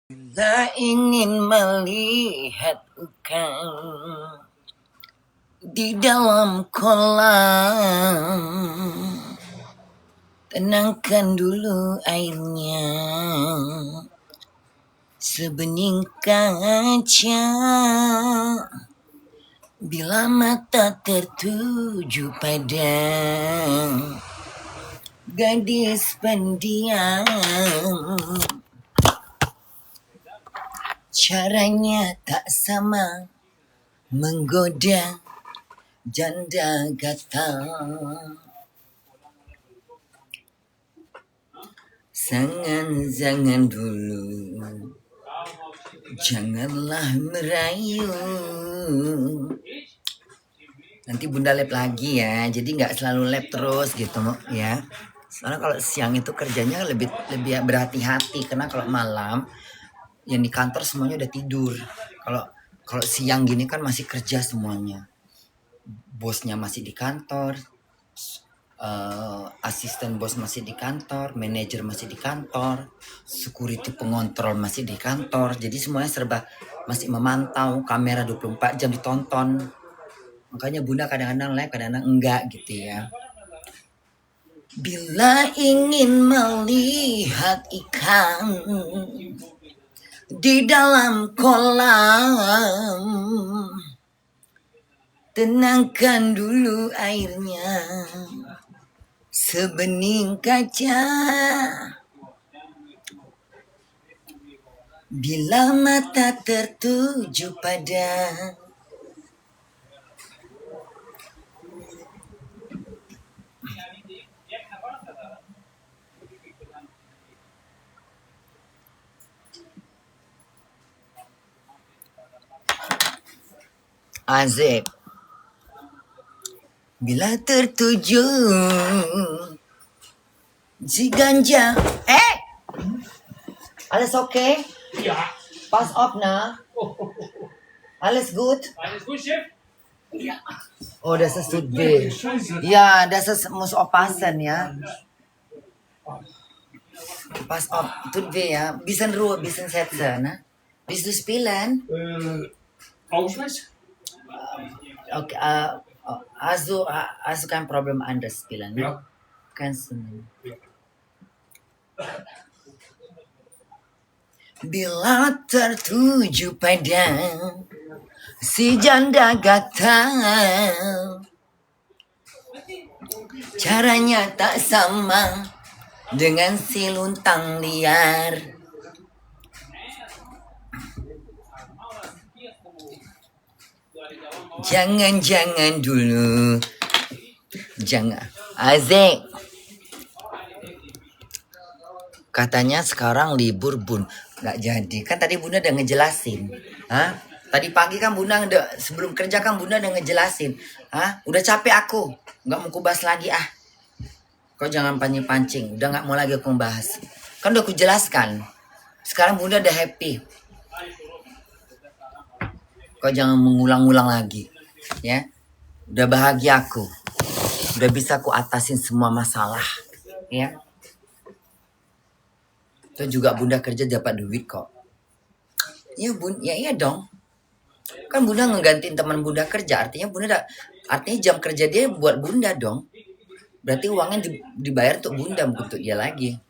Tak ingin melihat engkau di dalam kolam, tenangkan dulu airnya, sebening kaca. Bila mata tertuju pada gadis pendiam, caranya tak sama, menggoda janda gata. Jangan dulu, janganlah merayu. Nanti bunda lab lagi ya, jadi nggak selalu lab terus gitu ya. Soalnya kalau siang itu kerjanya lebih berhati-hati, karena kalau malam yang di kantor semuanya udah tidur. Kalau siang gini kan masih kerja semuanya, bosnya masih di kantor, asisten bos masih di kantor, manajer masih di kantor, security pengontrol masih di kantor. Jadi semuanya serba masih memantau, kamera 24 jam ditonton. Makanya bunda kadang-kadang live, kadang-kadang enggak gitu ya. Bila ingin melihat ikan di dalam kolam, tenangkan dulu airnya, sebening kaca. Bila mata tertuju pada Azib, bila tertuju si ganja. Alles okay? Ja. Pass auf, na? Alles gut? Alles gut, Chef? Ja. Oh, das tut weh. Ja, muss aufpassen, ja. Pass auf, tut weh, ja. Bisschen Ruhe, bisschen Sätze, ne? Willst du spielen? Ausweis? Okay, also kein Problem anders spielen, ne? Ja. Kannst du nicht. Ja. Bila tertuju pada si janda gata, caranya tak sama dengan si luntang liar. Jangan dulu, jangan. Azik, katanya sekarang libur bun, nggak jadi. Kan tadi bunda udah ngejelasin. Hah? Tadi pagi kan bunda sebelum kerja kan bunda udah ngejelasin. Hah? Udah capek aku, nggak mau kubahas lagi ah. Kau jangan pancing-pancing, udah nggak mau lagi aku membahas. Kan udah aku jelaskan. Sekarang bunda udah happy. Kau jangan mengulang-ulang lagi, ya. Udah bahagia aku, udah bisa aku atasin semua masalah, ya. Itu juga bunda kerja dapat duit kok. Ya bun, ya iya dong. Kan bunda ngegantiin teman bunda kerja, artinya artinya jam kerja dia buat bunda dong. Berarti uangnya dibayar untuk bunda, bukan untuk dia lagi.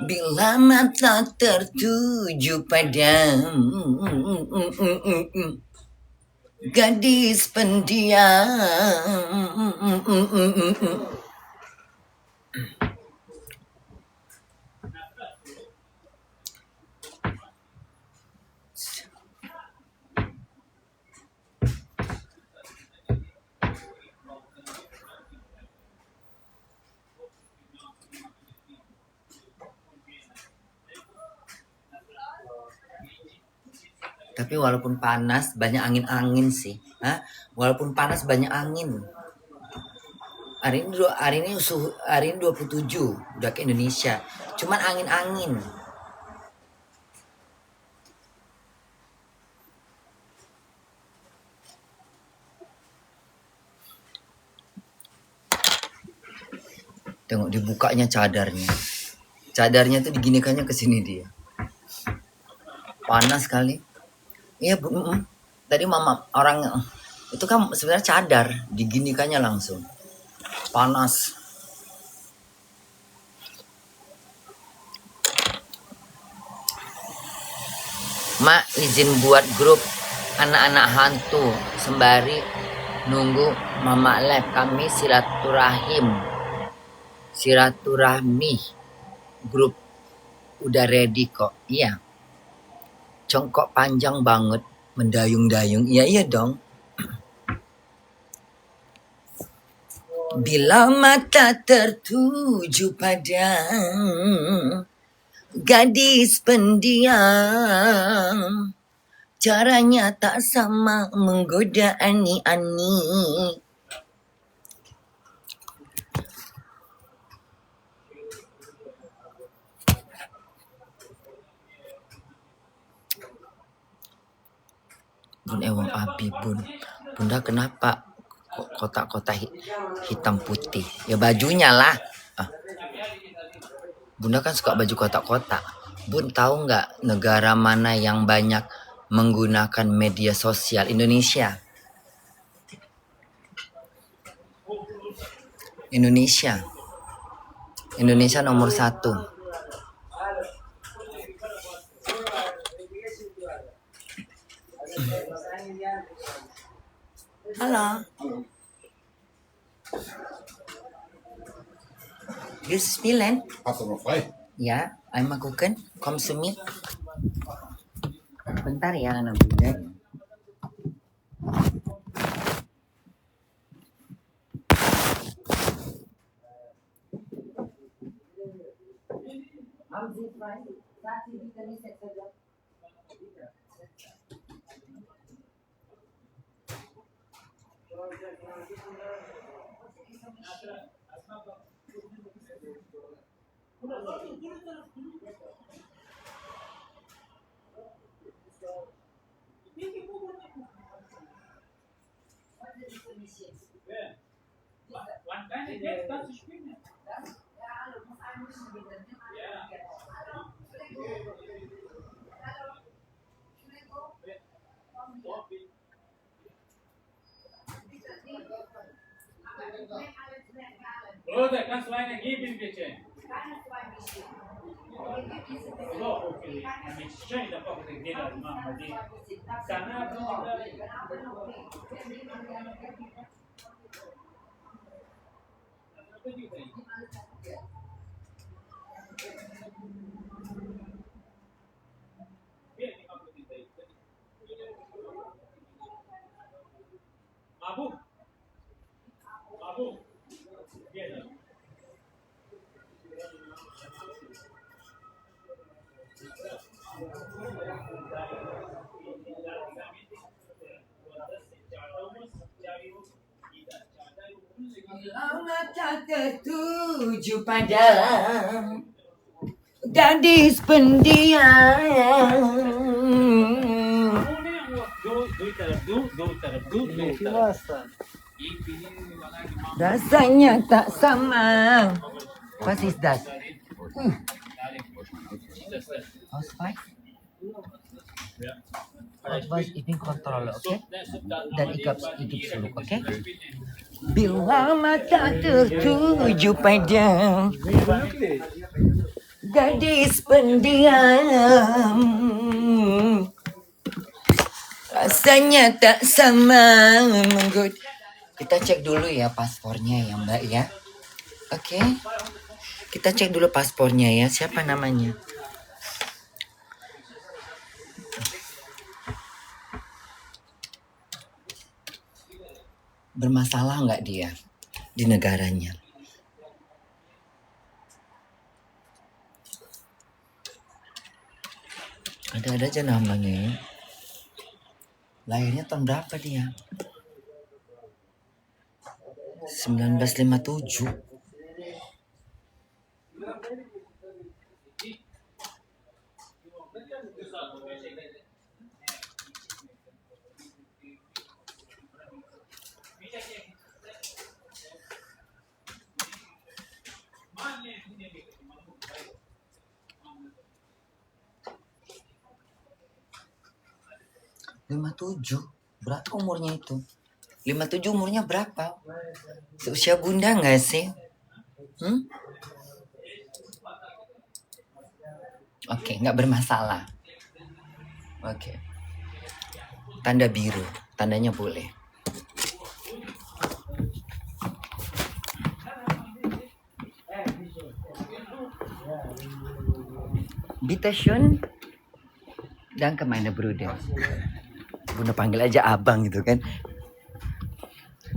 Bila mata tertuju pada gadis pendiam, tapi walaupun panas banyak angin-angin sih. Hah? Walaupun panas banyak angin. Hari ini 27 udah ke Indonesia. Cuman angin-angin. Tengok dibukanya cadarnya. Cadarnya tuh diginikannya ke sini dia. Panas sekali. Iya, Bu. Tadi mama orang itu kan sebenarnya cadar, diginikannya langsung. Panas. Mak izin buat grup anak-anak hantu sembari nunggu Mama Lab. Kami silaturahmi grup udah ready kok. Iya, congkok panjang banget, mendayung-dayung. Iya dong. Bila mata tertuju pada gadis pendiam, caranya tak sama menggoda ani-ani. Bun Ewang Abi, Bunda kenapa kok kotak-kotak hitam putih? Ya bajunya lah. Bunda kan suka baju kotak-kotak. Bun tahu nggak negara mana yang banyak menggunakan media sosial? Indonesia. Indonesia nomor 1. Halo. This Milan? Hast du noch frei? Ya, I'm gucken. Kommst du mit? Bentar ya anak bunda. Haben Sie frei? Sagt Sie bitte nicht jetzt. Wann deine Geld, kannst du spielen? Bruder, kannst du eine geben, bitte? So, okay. Mit schön, da braucht ihr Geld, Mama. Sana, Mabuk. Mata tertuju pada gadis pendiam. Rasanya tak sama. What is that? House five? House eating controller, oke? Dan hidup suluk, oke? Bila mata tertuju pada gadis pendiam, rasanya tak sama menggoda. Kita cek dulu ya paspornya ya Mbak ya. Oke. Kita cek dulu paspornya ya. Siapa namanya? Bermasalah nggak dia di negaranya? Ada aja namanya ya. Lahirnya tahun berapa dia? 1957. 57. Berapa umurnya itu? 57 umurnya berapa? Seusia bunda nggak sih? Oke, nggak bermasalah. Oke. Tanda biru, tandanya boleh. Bitte schön. Danke meine Bruder. Bunda panggil aja abang gitu kan.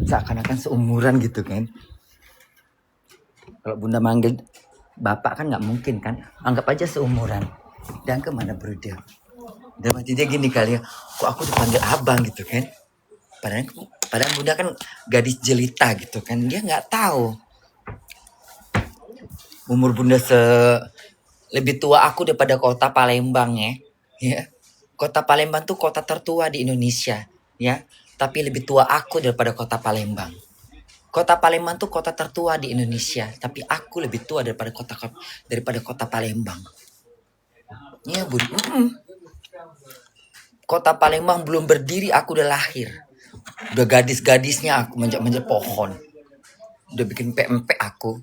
Seakan-akan seumuran gitu kan. Kalau bunda manggil bapak kan nggak mungkin kan. Anggap aja seumuran. Danke meine Bruder. Dan mati dia gini kali ya. Kok aku dipanggil abang gitu kan. Padahal bunda kan gadis jelita gitu kan. Dia nggak tahu. Umur bunda lebih tua aku daripada kota Palembang ya. Kota Palembang tuh kota tertua di Indonesia ya. Tapi lebih tua aku daripada kota Palembang. Kota Palembang tuh kota tertua di Indonesia, tapi aku lebih tua daripada kota Palembang. Iya, Bun. Kota Palembang belum berdiri, aku udah lahir. Udah gadis-gadisnya aku manjat-manjat pohon. Udah bikin PMP aku.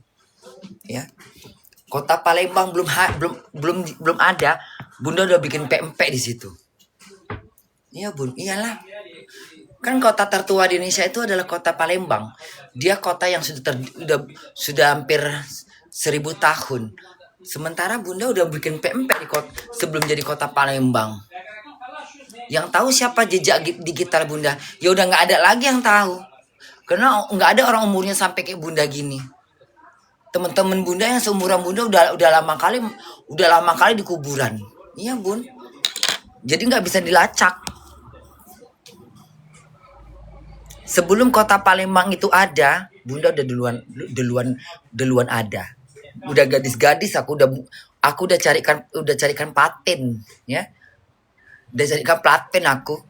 Ya. Kota Palembang belum ada, Bunda udah bikin PMP di situ. Iya, Bun. Iyalah. Kan kota tertua di Indonesia itu adalah kota Palembang. Dia kota yang sudah hampir 1000 tahun. Sementara Bunda udah bikin PMP sebelum jadi kota Palembang. Yang tahu siapa jejak digital Bunda? Ya udah nggak ada lagi yang tahu. Karena nggak ada orang umurnya sampai kayak Bunda gini. Teman-teman Bunda yang seumuran Bunda udah lama kali di kuburan. Iya, Bun. Jadi nggak bisa dilacak. Sebelum kota Palembang itu ada, Bunda udah duluan ada. Udah gadis-gadis aku udah carikan paten ya. Udah carikan paten aku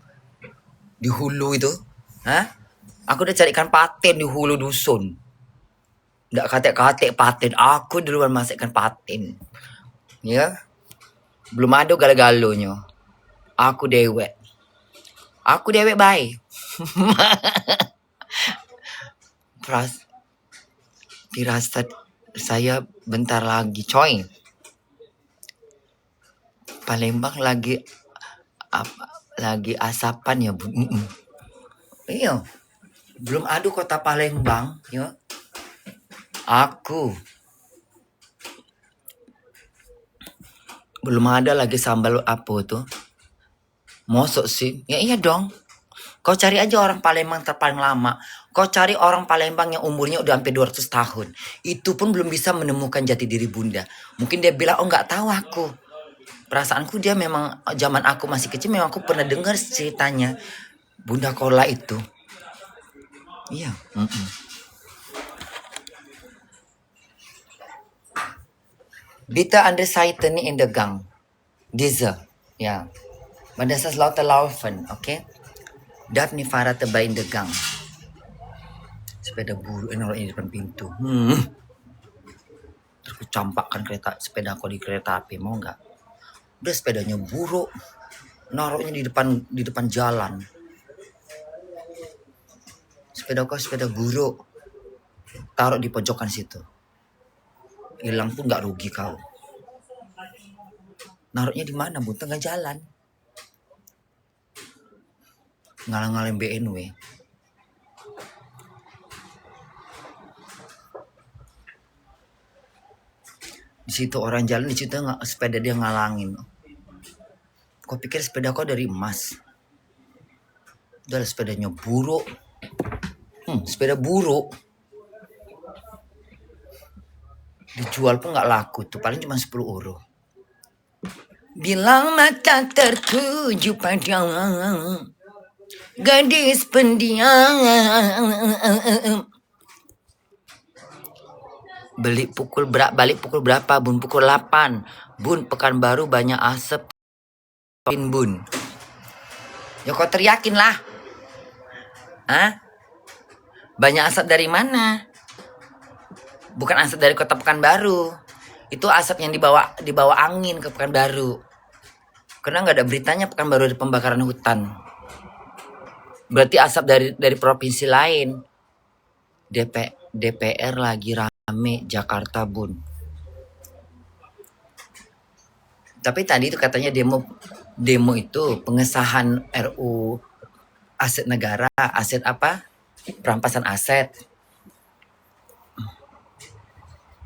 di hulu itu. Aku udah carikan paten di hulu dusun. Nggak kate-kate paten, aku duluan masukkan paten. Ya. Belum ada galo-galonya. Aku dewek baik. Firasat saya bentar lagi coy. Palembang lagi asapan ya, Bu. Iya. Belum ada kota Palembang ya. Aku belum ada lagi sambal apa tuh. Mosok sih? Ya iya dong. Kau cari aja orang Palembang terpaling lama. Kau cari orang Palembang yang umurnya udah hampir 200 tahun. Itu pun belum bisa menemukan jati diri Bunda. Mungkin dia bilang, oh nggak tahu aku. Perasaanku dia memang zaman aku masih kecil memang aku pernah dengar ceritanya. Bunda Kola itu. Iya. Bitte an der Seite in der Gang. Diese. Ja. Maar das ist lauter laufen, okay? Dat nih Farah tebak in the gang. Sepeda buruk naruhnya di depan pintu. Terus kecampakkan sepeda aku di kereta api, mau nggak? Udah sepedanya buruk, naruhnya di depan jalan. Sepeda buruk, taruh di pojokan situ. Hilang pun nggak rugi kau. Naruhnya di mana, Bu? Tengah jalan. Ngalang-ngalang BNW. Di situ orang jalan, di situ sepeda dia ngalangin. Kau pikir sepeda kau dari emas? Udah sepedanya buruk. Sepeda buruk. Dijual pun nggak laku tuh, paling cuma 10 euro. Bilang mata tertuju pada gadis pendiam. Balik pukul berapa, Bun? Pukul 8. Bun, Pekanbaru banyak asap. Bun. Ya kau teriakin lah. Banyak asap dari mana? Bukan asap dari kota Pekanbaru. Itu asap yang dibawa angin ke Pekanbaru. Karena nggak ada beritanya Pekanbaru ada pembakaran hutan. Berarti asap dari provinsi lain. DPR lagi rame Jakarta, Bun. Tapi tadi itu katanya demo itu pengesahan RU aset negara, aset apa? Perampasan aset.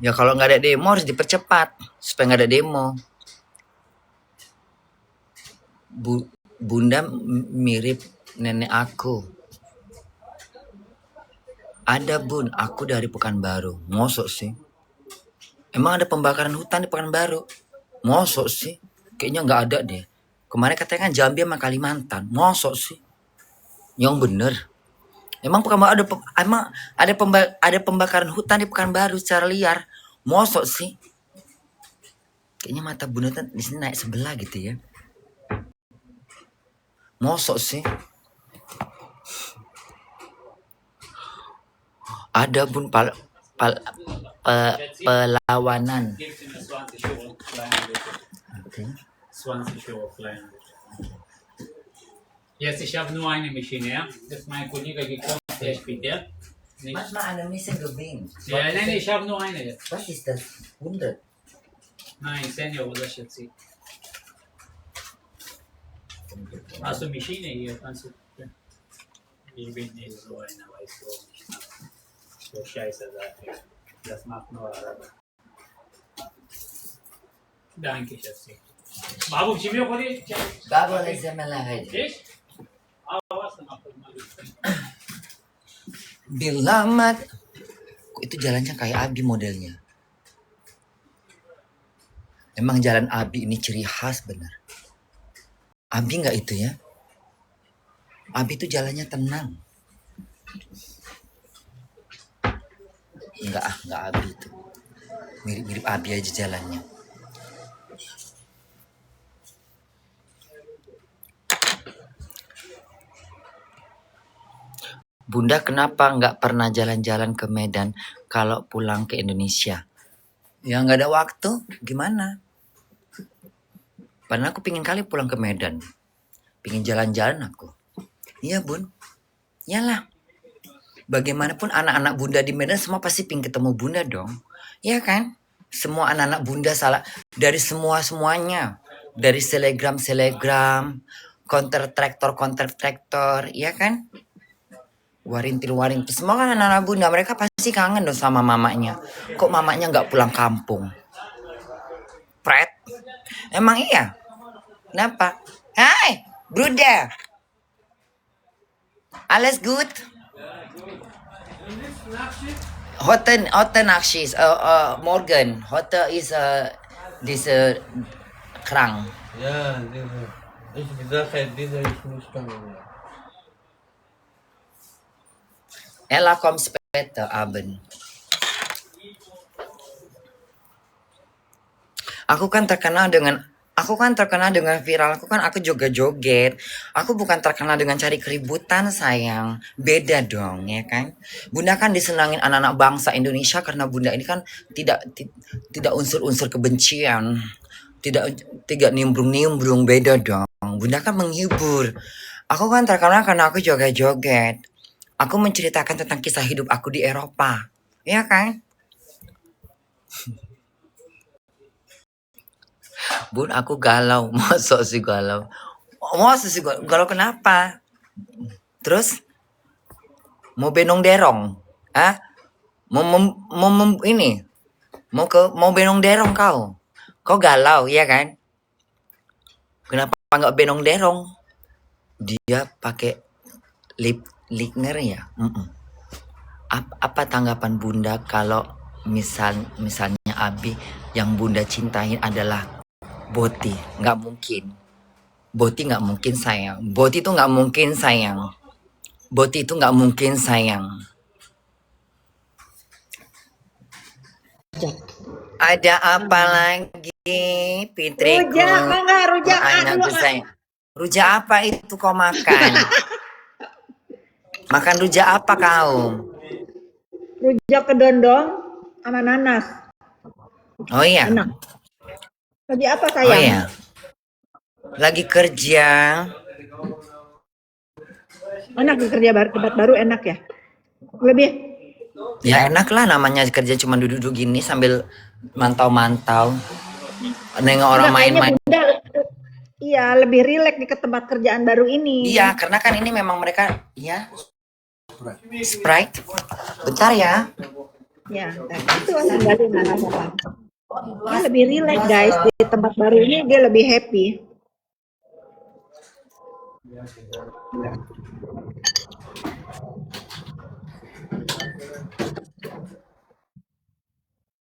Ya kalau nggak ada demo harus dipercepat supaya nggak ada demo. Bunda mirip nenek aku. Ada, Bun, aku dari Pekanbaru. Mosok sih? Emang ada pembakaran hutan di Pekanbaru? Mosok sih? Kayaknya nggak ada deh. Kemarin katanya kan Jambi sama Kalimantan. Mosok sih? Yang bener. Emang Pekanbaru ada pembakaran hutan di Pekanbaru secara liar. Mosok sih? Kayaknya mata Bunda di sini naik sebelah gitu ya. Mosok sih? Ada, Bun, perlawanan. Gives him a Swansea Shore language. Okay. Swansea Shore language. Jetzt, ich habe nur eine Maschine, ja? Das ist mein Kollege gekommen, der spielt, ja? Nicht. Manchmal eine Messe gewinnt. Ja, nein, ich habe nur eine jetzt. Was ist das? 100. Nein, Senior oder Schätze. Hast du Maschine hier? Kannst du. Ich bin nicht so einer, weißt du, nicht so scheiße Sache. Das macht nur Araber. Danke, Schätze. Babu, Chimio, Kodi? Babu Alexander. Ich? Awas, dann mach das mal. Bila mat. Kok itu jalannya kayak Abi modelnya. Emang jalan Abi ini ciri khas bener. Abi nggak itu ya? Abi itu jalannya tenang. Nggak Abi itu. Mirip-mirip Abi aja jalannya. Bunda kenapa nggak pernah jalan-jalan ke Medan kalau pulang ke Indonesia? Ya nggak ada waktu, gimana? Padahal aku pingin kali pulang ke Medan. Pingin jalan-jalan aku. Iya, Bun. Iyalah. Bagaimanapun anak-anak Bunda di Medan semua pasti pingin ketemu Bunda dong. Iya kan? Semua anak-anak Bunda salah. Dari semuanya. Dari selegram, counter traktor. Iya kan? Warintil. Semua kan anak-anak Bunda. Mereka pasti kangen dong sama mamanya. Kok mamanya nggak pulang kampung? Pret. Emang iya? Kenapa? Hai, Bruder. Alles gut? Heute Nachtschicht. Morgen. Heute ist krank. Ja, diese ich muss kommen. Ella kommt später Abend. Aku kan terkenal dengan viral aku joget-joget. Aku bukan terkenal dengan cari keributan, sayang. Beda dong, ya kan? Bunda kan disenangin anak-anak bangsa Indonesia karena Bunda ini kan tidak unsur-unsur kebencian. Tidak nimbrung-nimbrung, beda dong. Bunda kan menghibur. Aku kan terkenal karena aku joget-joget. Aku menceritakan tentang kisah hidup aku di Eropa. Ya kan? Bun, aku galau. Masa sih galau? Galau kenapa? Terus? Mau benong derong? Hah? Mau benong derong kau? Kau galau, ya kan? Kenapa nggak benong derong? Dia pakai liner ya? Apa tanggapan Bunda kalau misalnya Abi yang Bunda cintain adalah Boti? Nggak mungkin. Boti nggak mungkin sayang. Boti itu nggak mungkin sayang. Ada apa lagi, Fitriku? Rujak, kok nggak rujak? Anakku sayang. Rujak apa itu kau makan? Makan rujak apa kau? Rujak kedondong sama nanas. Oh iya. Enak. Lagi apa Oh sayang? iya. Lagi kerja. Enak di kerja tempat baru enak ya. Lebih Ya enak lah namanya kerja cuma duduk-duduk gini sambil mantau-mantau. Nengok orang enggak, kayaknya main-main. Bunda iya lebih rileks di ke tempat kerjaan baru ini. Iya, karena kan ini memang mereka ya Sprite. Bentar ya. Ya, nah, itu tinggalin anak apa. Dia lebih rileks guys di tempat baru ini dia lebih happy.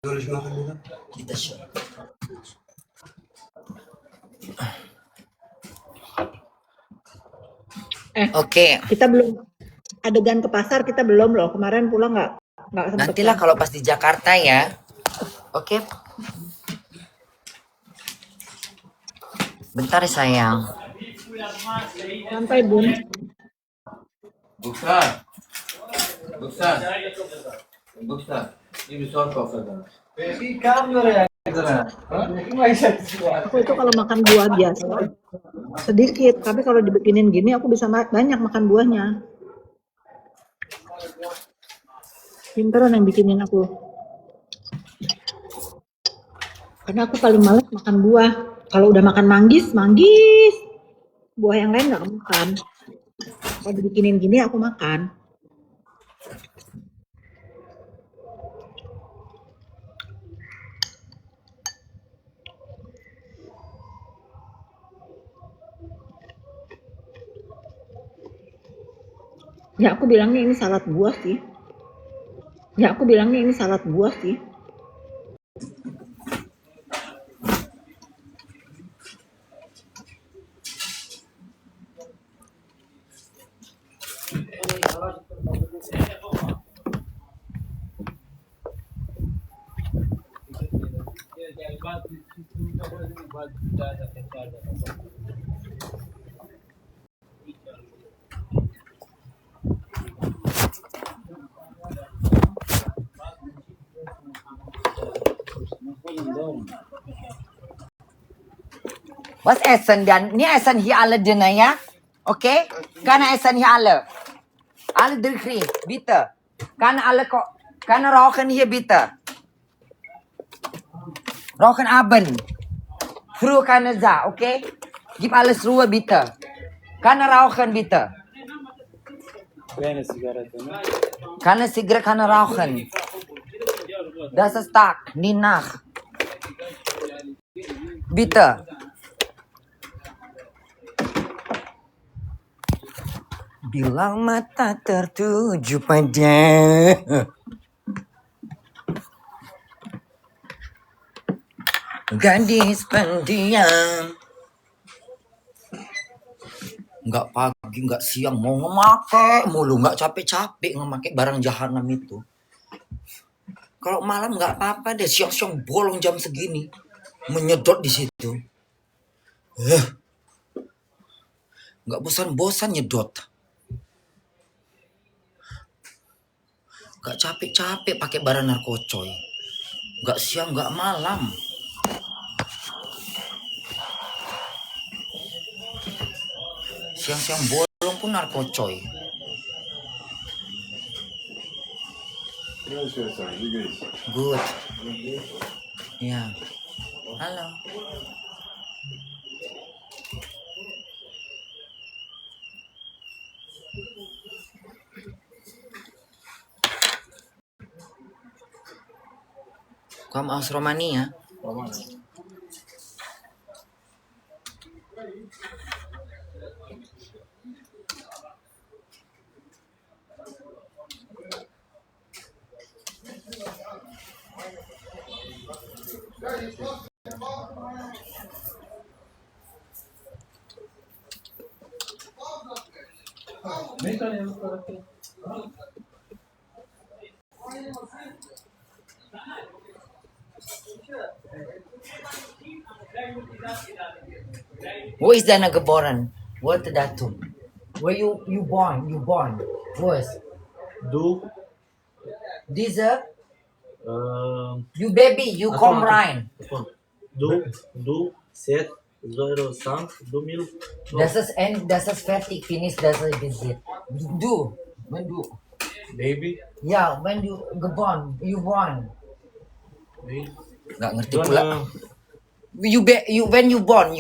Kita show. Oke, Kita belum adegan ke pasar kita belum loh. Kemarin pulang nggak sempet. nantilah kalau pas di Jakarta ya. Oke. Bentar ya sayang. Sampai Bun. Bukan. Bukan. Bukan. Ini bisa apa kan? Aku itu kalau makan buah biasa sedikit, tapi kalau dibikinin gini aku bisa banyak makan buahnya. Pinteran yang bikinin aku. Karena aku paling males makan buah. Kalau udah makan manggis. Buah yang lain nggak aku makan. Kalau dibikinin gini aku makan. Ya aku bilangnya ini salad buah sih. Was essen dan ni essen hier alle Dinner ja? Okay? Kann essen hier alle? Alle drin, bitte. Kann rauchen hier bitte? Rauchen Abend. Früh keine da, okay? Gib alles Ruhe bitte. Keine rauchen bitte. Keine Zigarette, ne? Keine Zigarette, keine rauchen. Das ist Tag, nie Nacht. Bitte. Bila mata tertuju pada gadis pendiam, nggak pagi nggak siang mau ngemake mulu, nggak capek-capek ngemake barang jahanam itu. Kalau malam nggak apa-apa deh, siang-siang bolong jam segini menyedot di situ. Nggak bosan-bosan nyedot. Nggak capek-capek pakai barang narkocoy. Nggak siang nggak malam. Siang-siang bolong pun narkocoy. Good. Ya. Halo. Kamu aus Romania? Wo ist deine geboren? What datum? Where you born? You born? Wo ist? Du, Diese? You baby, you come rein. du, set 05 2000. Das ist fertig, finish, das ist Visit. Wenn du, Baby. ja, wenn du geboren, you born. Nggak ngerti Dann, pula. When you born,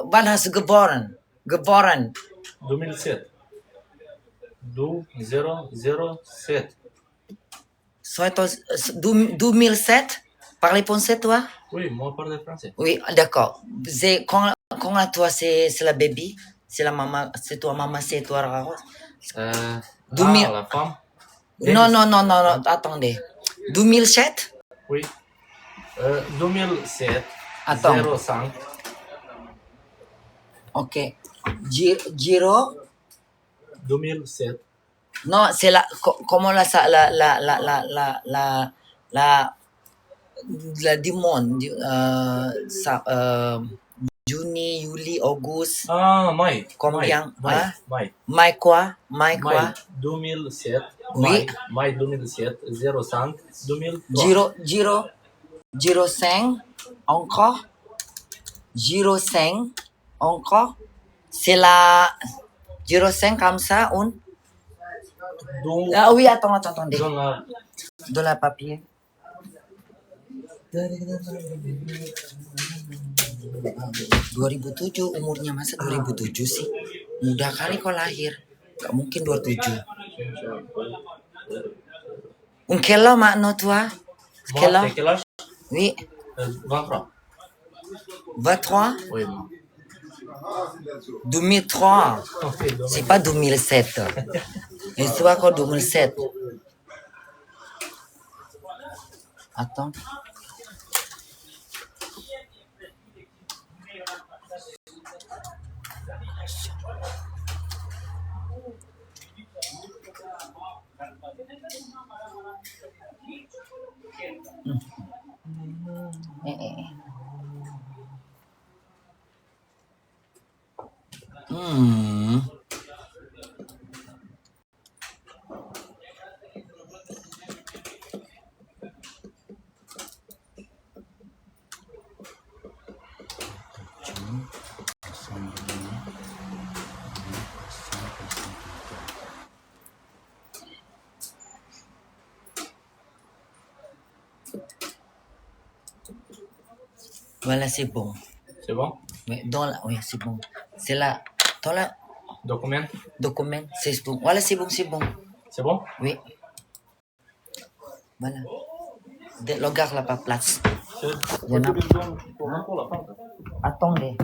wann hast du geboren? Geboren. 2007. 2007. 2007? Parlez français, toi? Oui, moi parle français. Oui, d'accord. Quand toi, c'est la baby? C'est la maman, c'est toi, maman, c'est toi, Raro? 2000. La femme. Non, attendez. 2007? Oui. 2007. Attends. 05. Ok. Giro? 2007. Non, c'est comment la du monde. Juni, Juli, August. Ah, mai. Combien? Hein? Mai. Mai quoi? Mai quoi? Mai 2007. Oui. Mai 2007. 05. 2003. Giro 5. Encore? Giro 5. Encore? C'est la... Giro 5 comme ça, Ah oui, attendez. Dans la papier. 2007 umurnya, masa 2007 sih? Muda kali kok lahir. Gak mungkin 27. Quel âge maintenant toi? Quel âge? Quel âge? Oui. 23. 23? Oui, moi. 2003. C'est pas 2007. Et toi quoi 2007? Attends. Voilà, c'est bon. C'est bon? Oui, oui, c'est bon. C'est là. Dans la Document? document, c'est bon. Voilà, c'est bon. C'est bon? Oui. Voilà. Regarde là, pas place. Il y en a. Attendez.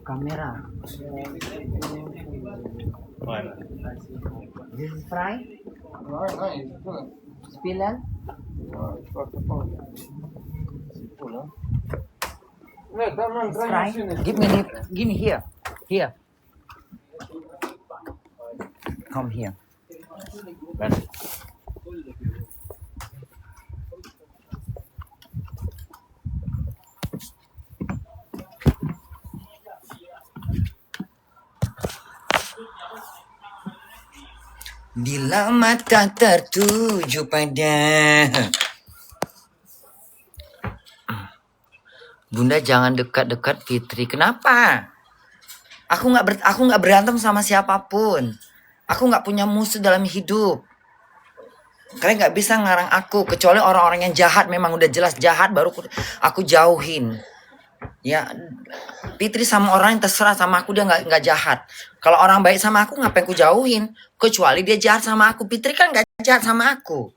Caméra. Ouais. This is fry? Spillan? It's fry? Give me here. Here. Come here. Bila mata tertuju pada Bunda, jangan dekat-dekat Fitri. Kenapa? Aku nggak berantem sama siapapun. Aku nggak punya musuh dalam hidup. Kalian nggak bisa ngarang aku, kecuali orang-orang yang jahat, memang udah jelas jahat, baru aku jauhin. Ya, Fitri sama orang yang terserah sama aku, dia nggak jahat. Kalau orang baik sama aku, ngapain aku jauhin? Kecuali dia jahat sama aku. Fitri kan nggak jahat sama aku.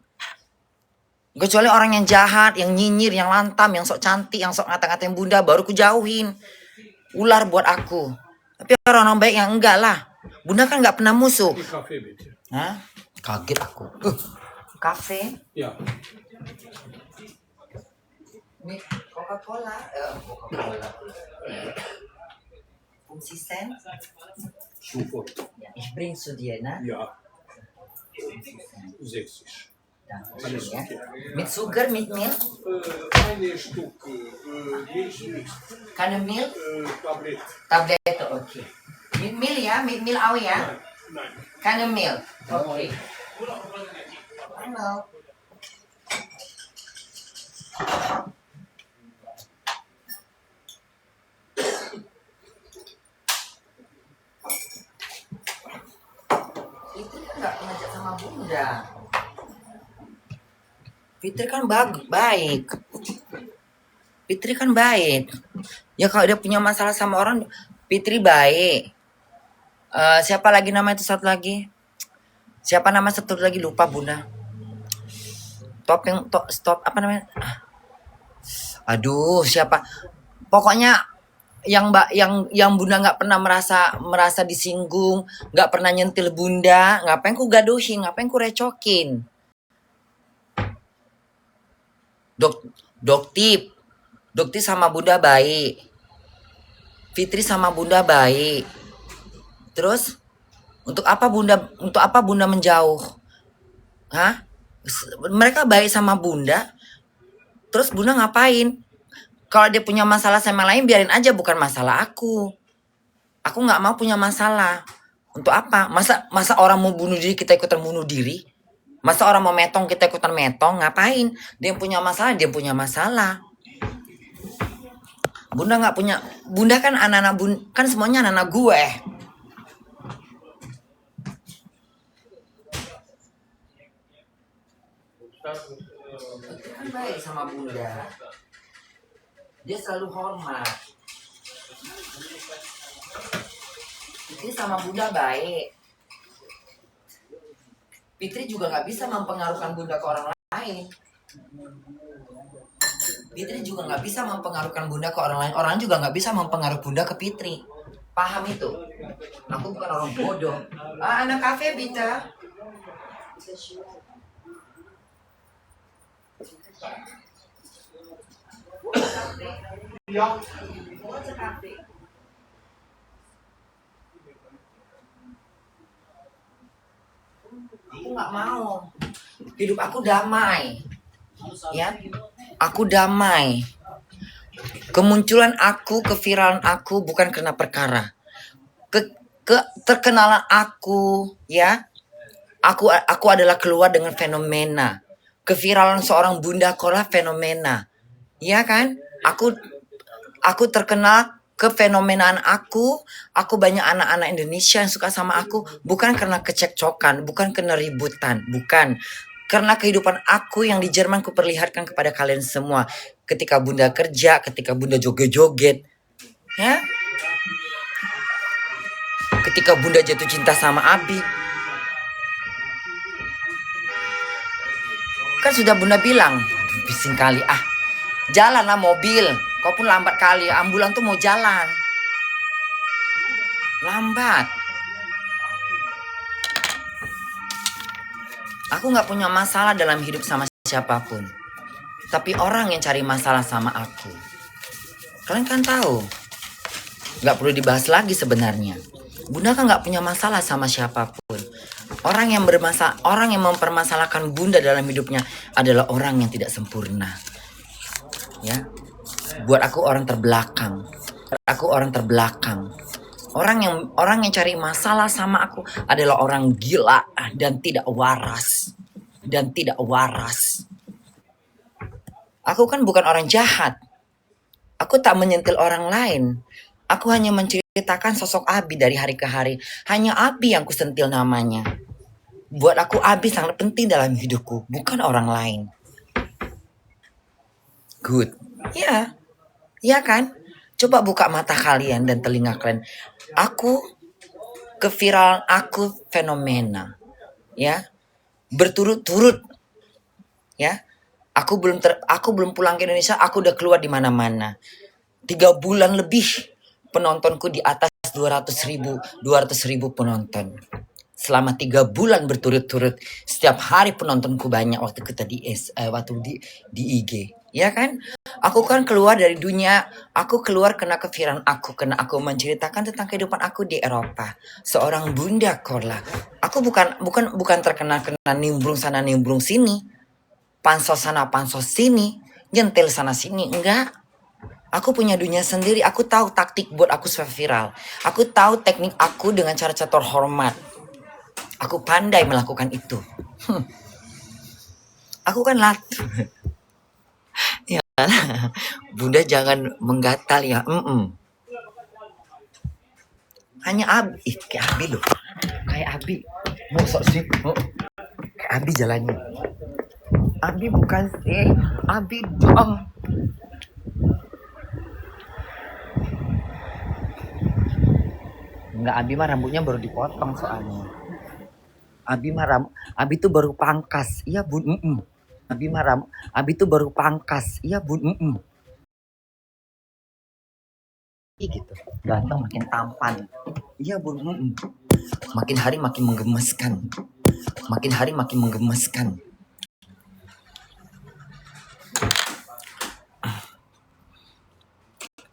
Kecuali orang yang jahat, yang nyinyir, yang lantam, yang sok cantik, yang sok ngata-ngatain Bunda, baru aku jauhin. Ular buat aku. Tapi orang-orang baik yang enggak lah. Bunda kan nggak pernah musuh. Hah? Kaget aku. Kafe? Ja. Mit Coca-Cola. Coca-Cola. Konsisten? Sofort. Ja, ich bring zu dir, ne? Ja. Sächsisch. Danke schön, ja. Mit Zucker, mit Milch? Eine Stück Milch nicht. Keine Milch? Tablet. Tablette, okay. Mit Milch ya? Mit Milch auch ya? Nein. Keine Milch. Okay. Hallo. bunda. Fitri kan baik. Fitri kan baik. Ya kalau dia punya masalah sama orang, Fitri baik. Siapa lagi nama itu satu lagi? Siapa nama satu lagi lupa bunda. Stop apa namanya? Aduh siapa? Pokoknya yang bunda nggak pernah merasa disinggung, nggak pernah nyentil bunda, ngapain ku gaduhin, ngapain ku recokin? Dokti sama bunda baik, Fitri sama bunda baik. Terus untuk apa bunda menjauh? Hah? Mereka baik sama bunda. Terus bunda ngapain? Kalau dia punya masalah sama lain biarin aja, bukan masalah aku. Aku nggak mau punya masalah. Untuk apa? Masa orang mau bunuh diri kita ikutan bunuh diri? Masa orang mau metong kita ikutan metong? Ngapain? Dia punya masalah. Bunda nggak punya. Bunda kan kan semuanya anak-anak gue. Kan baik sama bunda. Dia selalu hormat. Fitri sama bunda baik. Fitri juga nggak bisa mempengaruhkan bunda ke orang lain. Fitri juga nggak bisa mempengaruhkan bunda ke orang lain. Orang juga nggak bisa mempengaruhi bunda ke Fitri. Paham itu? Aku bukan orang bodoh. Anak kafe Bita. Aku nggak mau. Hidup aku damai. Ya, aku damai. Kemunculan aku, keviralan aku bukan karena perkara. Terkenalan aku, ya. Aku adalah keluar dengan fenomena. Keviralan seorang bunda Kola fenomena. Ya kan? Aku terkenal kefenomenaan aku banyak anak-anak Indonesia yang suka sama aku, bukan karena kecekcokan, bukan karena ributan, bukan. Karena kehidupan aku yang di Jerman kuperlihatkan kepada kalian semua. Ketika bunda kerja, ketika bunda joget-joget. Ya. Ketika bunda jatuh cinta sama Abi. Kan sudah bunda bilang, bising kali jalanlah mobil. Kau pun lambat kali, ambulan tuh mau jalan. Lambat. Aku gak punya masalah dalam hidup sama siapapun. Tapi orang yang cari masalah sama aku. Kalian kan tahu. Gak perlu dibahas lagi sebenarnya. Bunda kan gak punya masalah sama siapapun. Orang yang mempermasalahkan bunda dalam hidupnya adalah orang yang tidak sempurna. Ya. Buat aku orang terbelakang. Orang yang cari masalah sama aku adalah orang gila dan tidak waras. Aku kan bukan orang jahat. Aku tak menyentil orang lain. Aku hanya menceritakan sosok Abi dari hari ke hari. Hanya Abi yang kusentil namanya. Buat aku Abi sangat penting dalam hidupku, bukan orang lain. Good. Ya. Ya kan? Coba buka mata kalian dan telinga kalian. Keviralan aku fenomena. Ya. Berturut-turut. Ya. Aku belum pulang ke Indonesia, aku udah keluar di mana-mana. 3 bulan lebih penontonku di atas 200.000 penonton. Selama 3 bulan berturut-turut, setiap hari penontonku banyak waktu kita di IG. Ya kan? Aku kan keluar dari dunia, aku keluar karena keviralan aku, karena aku menceritakan tentang kehidupan aku di Eropa. Seorang bunda Korla. Aku bukan terkenal nimbrung sana nimbrung sini. Pansos sana pansos sini, nyentil sana sini, enggak. Aku punya dunia sendiri, aku tahu taktik buat aku supaya viral. Aku tahu teknik aku dengan cara-cara terhormat. Aku pandai melakukan itu. Aku kan latu. Ya, bunda jangan menggatal ya. Hanya Abi, kayak Abi loh. Kayak Abi. Mosok sih. Abi jalannya. Abi bukan sih. Abi dong. Enggak, Abi mah rambutnya baru dipotong soalnya. Abi tuh baru pangkas. Iya, Bun. Abi tuh baru pangkas. Iya, Bun. Gitu. Ganteng makin tampan. Iya, Bun. Makin hari makin menggemaskan. Makin hari makin menggemaskan.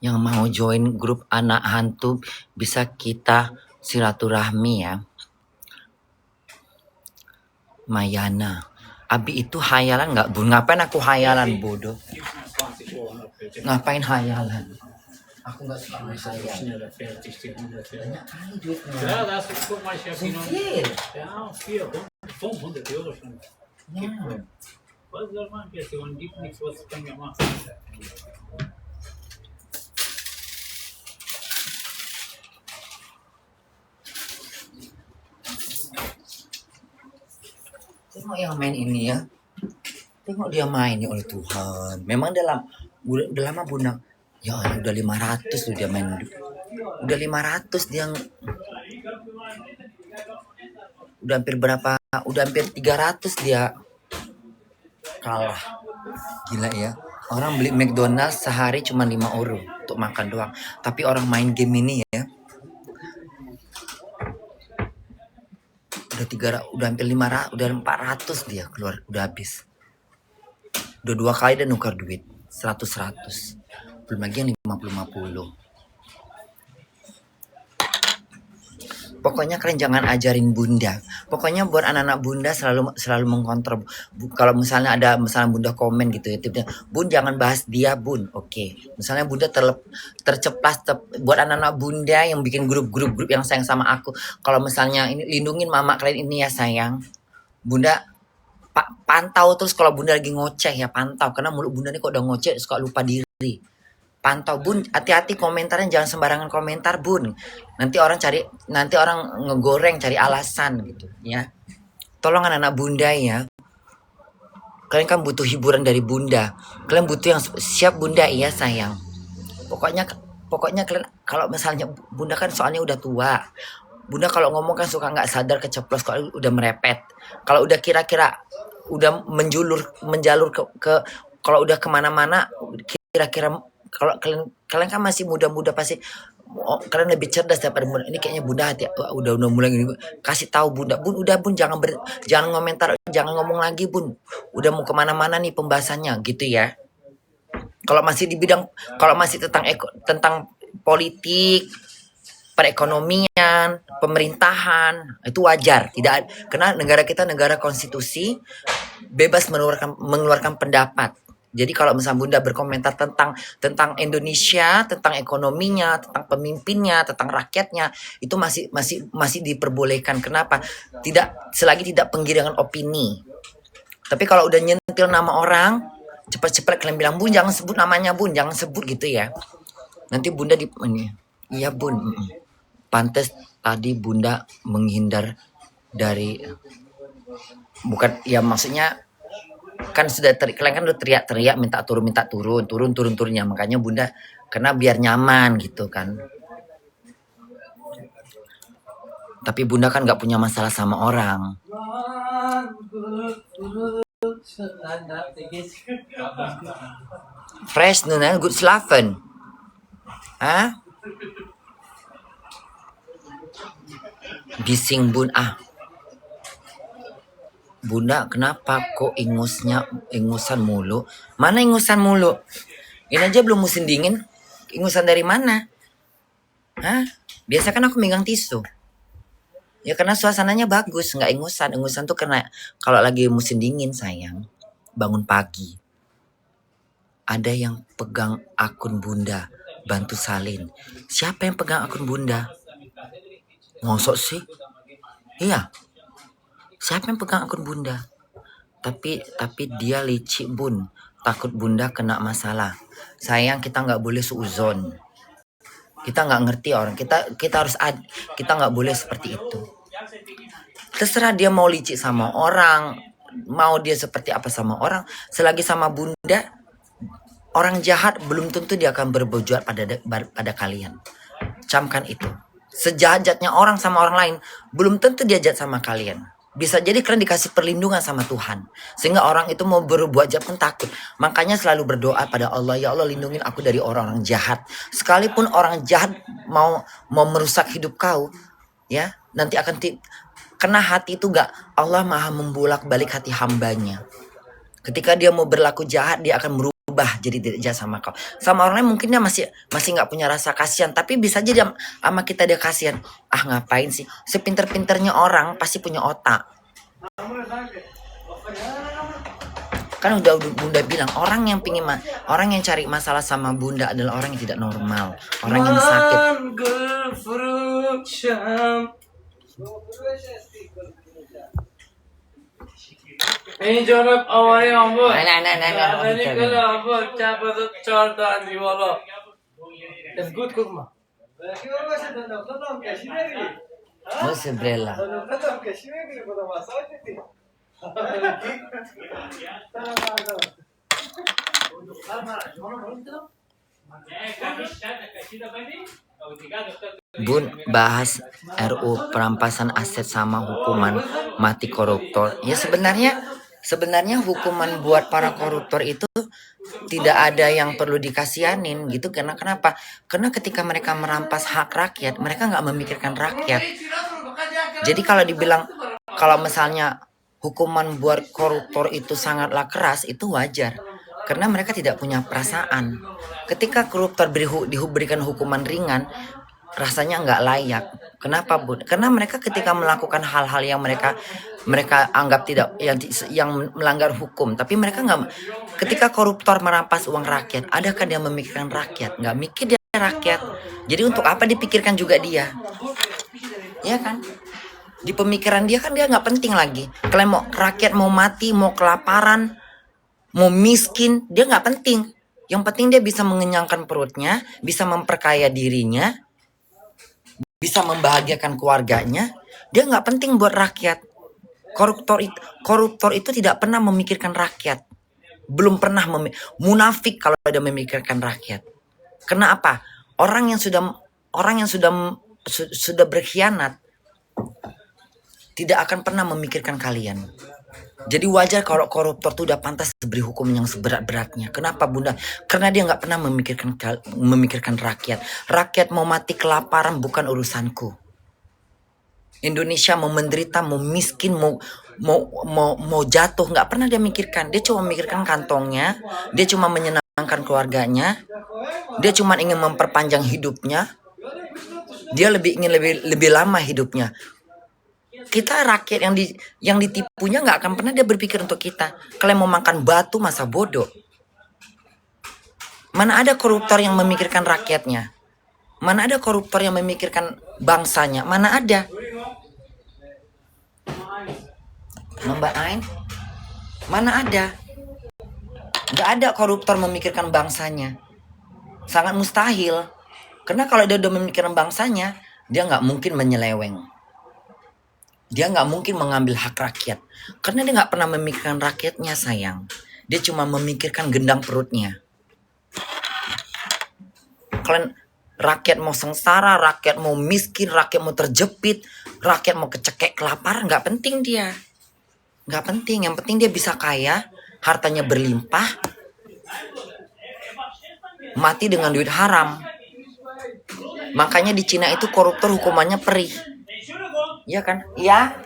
Yang mau join grup anak hantu bisa kita silaturahmi ya. Mayana. Abi itu hayalan nggak, Bun? Ngapain aku hayalan, bodoh? Ngapain hayalan? Aku nggak suka main hayalan. Snälla, fertig till 100. Banyak kali duitnya. Ja, das ist, guck mal, ich habe ihn noch. Sihir. Ja, 500 Euro schon. Ya. Was soll man jetzt? Man gibt nichts, was kann man machen. Tengok yang main ini ya. Tengok dia main ya, oleh Tuhan. Memang udah lama Bunda. Ya udah 500 tuh dia main. Udah 500 dia. Udah hampir berapa? Udah hampir 300 dia kalah. Gila ya. Orang beli McDonald's sehari cuma 5 euro untuk makan doang. Tapi orang main game ini ya. Udah hampir 500, udah 400 dia keluar, udah habis. Udah 2 kali dan nukar duit 100. Belum lagi yang 50. Pokoknya kalian jangan ajarin Bunda. Pokoknya buat anak-anak Bunda selalu mengkontrol. Kalau misalnya ada Bunda komen gitu ya, tipnya, Bun jangan bahas dia, Bun. Oke. Misalnya Bunda terceplas buat anak-anak Bunda yang bikin grup yang sayang sama aku. Kalau misalnya ini lindungin mama kalian ini ya sayang. Bunda pantau terus kalau Bunda lagi ngoceh ya, pantau karena mulut Bunda ini kok udah ngoceh suka lupa diri. Pantau Bun, hati-hati komentarnya, jangan sembarangan komentar Bun. Nanti orang ngegoreng cari alasan gitu ya. Tolong anak-anak Bunda ya. Kalian kan butuh hiburan dari Bunda. Kalian butuh yang siap Bunda iya sayang. Pokoknya kalian kalau misalnya Bunda kan soalnya udah tua. Bunda kalau ngomong kan suka nggak sadar keceplos kalau udah merepet. Kalau udah kira-kira udah menjalur ke kalau udah kemana-mana kira-kira. Kalau kalian kan masih muda-muda pasti kalian lebih cerdas daripada Bunda. Ini kayaknya Bunda hati udah mulai gini. Kasih tahu Bunda, Bun udah Bun jangan komentar, jangan ngomong lagi Bun. Udah mau kemana-mana nih pembahasannya gitu ya. Kalau masih tentang politik, perekonomian, pemerintahan itu wajar. Tidak, karena negara kita negara konstitusi, bebas mengeluarkan pendapat. Jadi kalau misalnya Bunda berkomentar tentang Indonesia, tentang ekonominya, tentang pemimpinnya, tentang rakyatnya, itu masih diperbolehkan. Kenapa? Selagi tidak penggiringan opini. Tapi kalau udah nyentil nama orang, cepat-cepat kalian bilang, Bun jangan sebut namanya Bun, jangan sebut gitu ya. Nanti Bunda iya Bun. Pantes tadi Bunda menghindar dari bukan ya maksudnya kan kalian kan udah teriak-teriak minta turunnya, makanya Bunda karena biar nyaman gitu kan. Tapi Bunda kan nggak punya masalah sama orang. Fresh Nuna, good slaven. Hah? Bising Bun Bunda kenapa kok ingusan mulu? Mana ingusan mulu? Ini aja belum musim dingin. Ingusan dari mana? Hah? Biasa kan aku megang tisu. Ya karena suasananya bagus, nggak ingusan. Ingusan tuh karena kalau lagi musim dingin sayang, bangun pagi. Ada yang pegang akun Bunda, bantu salin. Siapa yang pegang akun Bunda? Ngosok sih? Iya. Siapa yang pegang akun Bunda? Tapi dia licik Bun. Takut Bunda kena masalah. Sayang kita nggak boleh suuzon. Kita nggak ngerti orang. Kita nggak boleh seperti itu. Terserah dia mau licik sama orang, mau dia seperti apa sama orang, selagi sama bunda, orang jahat belum tentu dia akan berbuat jahat pada kalian. Camkan itu. Sejahat-jahatnya orang sama orang lain, belum tentu dia jahat sama kalian. Bisa jadi kalian dikasih perlindungan sama Tuhan. Sehingga orang itu mau berbuat jahat pun takut. Makanya selalu berdoa pada Allah, ya Allah lindungin aku dari orang-orang jahat. Sekalipun orang jahat mau merusak hidup kau, ya nanti akan kena hati itu gak. Allah maha membolak-balik hati hambanya. Ketika dia mau berlaku jahat, dia akan berubah jadi tidak jahat sama kau. Sama orang lain mungkin dia masih nggak punya rasa kasihan, tapi bisa aja dia sama kita dia kasihan. Ah ngapain sih? Sepinter-pinternya orang pasti punya otak. Kan udah bunda bilang orang yang cari masalah sama bunda adalah orang yang tidak normal, orang yang sakit. این جانب آواری هم بود نه ولی کنه هم بود چپ از 4 تا اندی بالا از گود کدوم Musi brella. Bun, bahas RU perampasan aset sama hukuman mati koruptor. Ya sebenarnya hukuman buat para koruptor itu tidak ada yang perlu dikasihanin gitu. Karena kenapa? Karena ketika mereka merampas hak rakyat, mereka nggak memikirkan rakyat. Jadi kalau misalnya hukuman buat koruptor itu sangatlah keras, itu wajar. Karena mereka tidak punya perasaan. Ketika koruptor diberikan hukuman ringan, rasanya nggak layak. Kenapa, Bun? Karena mereka ketika melakukan hal-hal yang mereka anggap tidak yang melanggar hukum, tapi mereka nggak. Ketika koruptor merampas uang rakyat, adakah dia memikirkan rakyat? Nggak mikir dia rakyat. Jadi untuk apa dipikirkan juga dia? Ya kan? Di pemikiran dia kan dia nggak penting lagi. Kalau mau rakyat mau mati, mau kelaparan, mau miskin, dia nggak penting. Yang penting dia bisa mengenyangkan perutnya, bisa memperkaya dirinya, bisa membahagiakan keluarganya. Dia nggak penting buat rakyat. Koruptor itu tidak pernah memikirkan rakyat. Belum pernah munafik kalau ada memikirkan rakyat. Kenapa? Orang yang sudah berkhianat tidak akan pernah memikirkan kalian. Jadi wajar kalau koruptor itu udah pantas diberi hukum yang seberat-beratnya. Kenapa, Bunda? Karena dia nggak pernah memikirkan rakyat. Rakyat mau mati kelaparan bukan urusanku. Indonesia mau menderita, mau miskin, mau jatuh, nggak pernah dia mikirkan. Dia cuma memikirkan kantongnya, dia cuma menyenangkan keluarganya, dia cuma ingin memperpanjang hidupnya, dia ingin lebih lama hidupnya. Kita rakyat yang ditipunya nggak akan pernah dia berpikir untuk kita. Kalian mau makan batu masa bodoh. Mana ada koruptor yang memikirkan rakyatnya? Mana ada koruptor yang memikirkan bangsanya? Mana ada? Mbak Ain? Mana ada? Nggak ada koruptor memikirkan bangsanya. Sangat mustahil. Karena kalau dia udah memikirkan bangsanya, dia nggak mungkin menyeleweng. Dia nggak mungkin mengambil hak rakyat. Karena dia nggak pernah memikirkan rakyatnya, sayang. Dia cuma memikirkan gendang perutnya. Kalian rakyat mau sengsara, rakyat mau miskin, rakyat mau terjepit, rakyat mau kecekek kelaparan, nggak penting dia. Nggak penting. Yang penting dia bisa kaya, hartanya berlimpah, mati dengan duit haram. Makanya di Cina itu koruptor hukumannya perih. Iya kan? Iya.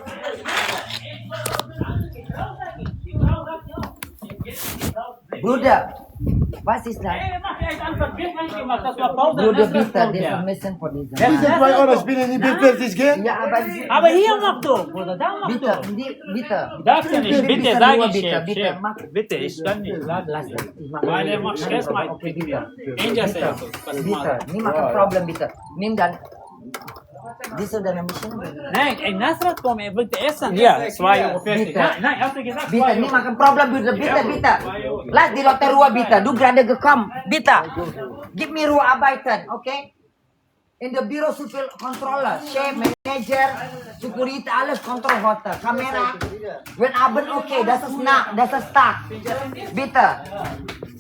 Bruder, was ist das? Bruder, bitte, die vermissen von dieser. Diese 2 Euro spielen die Bildfertig gehen? Ja, Aber hier mach du, Bruder, da mach bitte, du. bitte. Darfst du nicht, bitte, Bitte, sag nur ich, bitte, Chef, bitte, Chef. mach. Bitte, ich kann nicht, Lass es. Ich mache. Weil er macht Stress, mein Okay, bitte. Angel Bitte, says, was bitte. Nimm mal kein Problem, bitte. Nimm dann. Diese oder Mission? Nein, ey, Nasrat kommt, er wollte essen. Ja, 2 Euro fertig. Bitte. Nein, hast du gesagt 2 Bitte, Euro. nimm mal kein Problem, bitte, bitte. Lass die Leute Ruhe, bitte. Du gerade gekommen, bitte. Gib mir Ruhe arbeiten, okay? In the Bureau Civil Controller, chef, manager, security, alles control hotel. Kamera, when Abend okay, das ist nach, das ist stark. Bitte.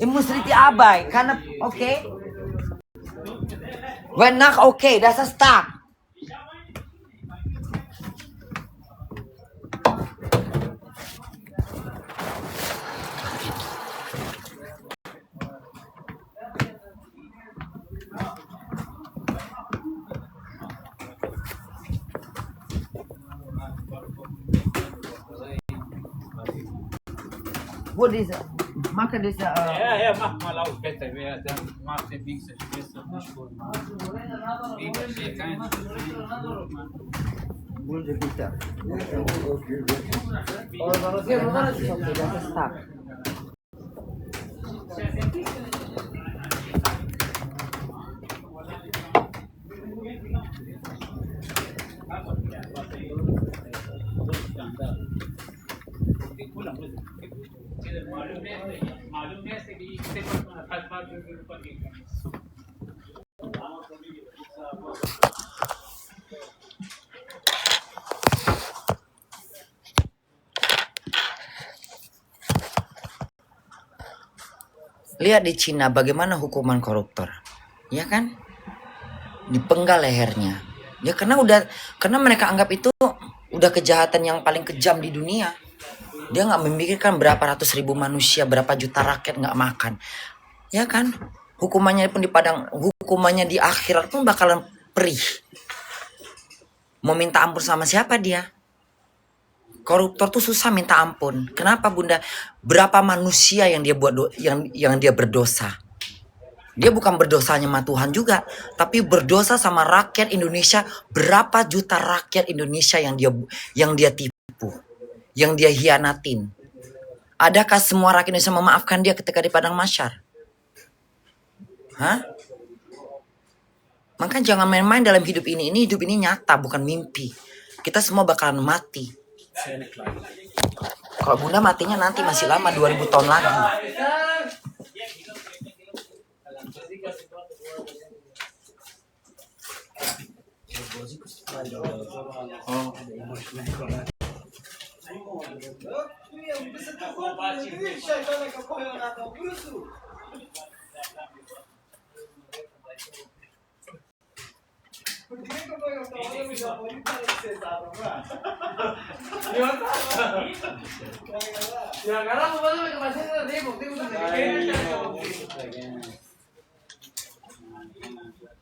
Ihr müsst richtig arbeiten, kann okay? When nach okay, das ist stark. What is it? Makan this Ja, mach mal auf, bitte. Dann mach den Dings, das ist nicht gut. Ich verstehe keinen. bitter. Okay, das ist stark. मालूम है कि इससे हर बार ऊपर गिरता है Lihat di Cina bagaimana hukuman koruptor, ya kan? Dipenggal lehernya. Ya karena mereka anggap itu udah kejahatan yang paling kejam di dunia. Dia nggak memikirkan berapa ratus ribu manusia, berapa juta rakyat nggak makan, ya kan? Hukumannya pun hukumannya di akhirat pun bakalan perih. Mau minta ampun sama siapa dia? Koruptor tuh susah minta ampun. Kenapa Bunda? Berapa manusia yang dia buat yang dia berdosa? Dia bukan berdosanya sama Tuhan juga, tapi berdosa sama rakyat Indonesia. Berapa juta rakyat Indonesia yang dia tipu, yang dia hianatin? Adakah semua rakyat Indonesia memaafkan dia ketika di padang mahsyar? Hah? Maka jangan main-main dalam hidup ini. Hidup ini nyata, bukan mimpi. Kita semua bakalan mati. Kalau Bunda matinya nanti masih lama, 2000 tahun lagi.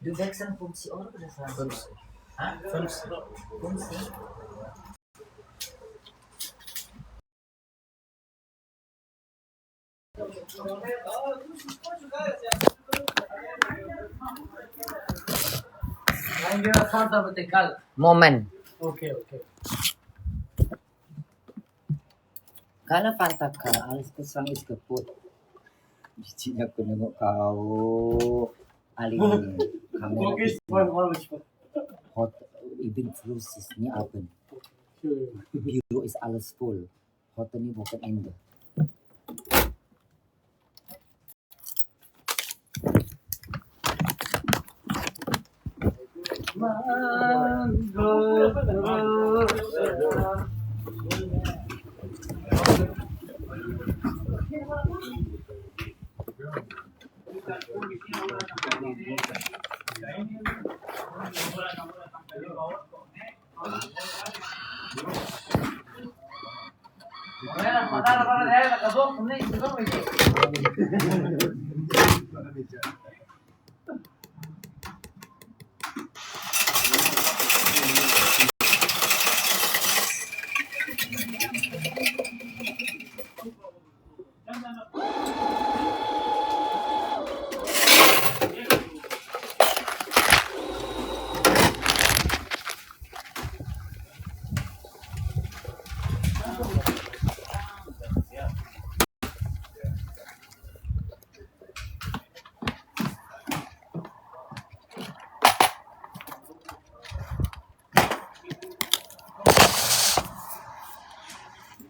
Du wechseln fungsi orang udah selesai. Hah? Fungsi. Moment. Okay. Karena Fanta Kal, alles kesan is kaputt. Di Cina aku nengok kau. Aling kamera. Hot, even Flusses ni open. Biro is alles full. Hotel ni bukan ende.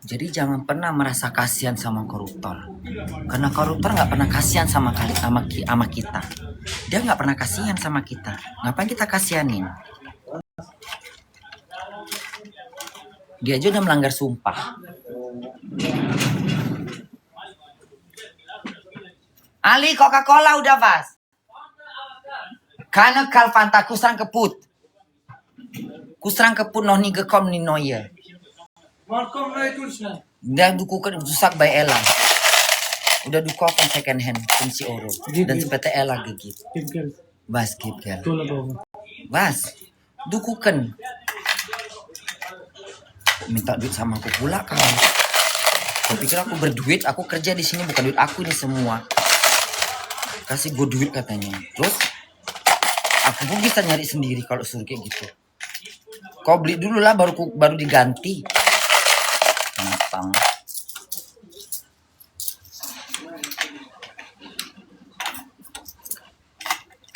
Jadi jangan pernah merasa kasihan sama koruptor, karena koruptor nggak pernah kasihan sama kita. Dia nggak pernah kasihan sama kita. Ngapain kita kasihanin? Dia aja udah melanggar sumpah. Ali, Coca-Cola udah vas. Karena Fanta kusrang keput. Kusrang keput noh ni gekom ni noye. Markom na itusna. Dia dukukan rusak by Ella. Udah dukokan second hand kunci oro. Dan seperti Ella gigit. Bas gigit. Bas. Dukukan. Minta duit sama aku pula kau. Kau pikir aku berduit? Aku kerja di sini bukan duit aku ini semua. Kasih gue duit katanya. Terus aku pun bisa nyari sendiri kalau suruh kayak gitu. Kau beli dulu lah baru diganti. Matang.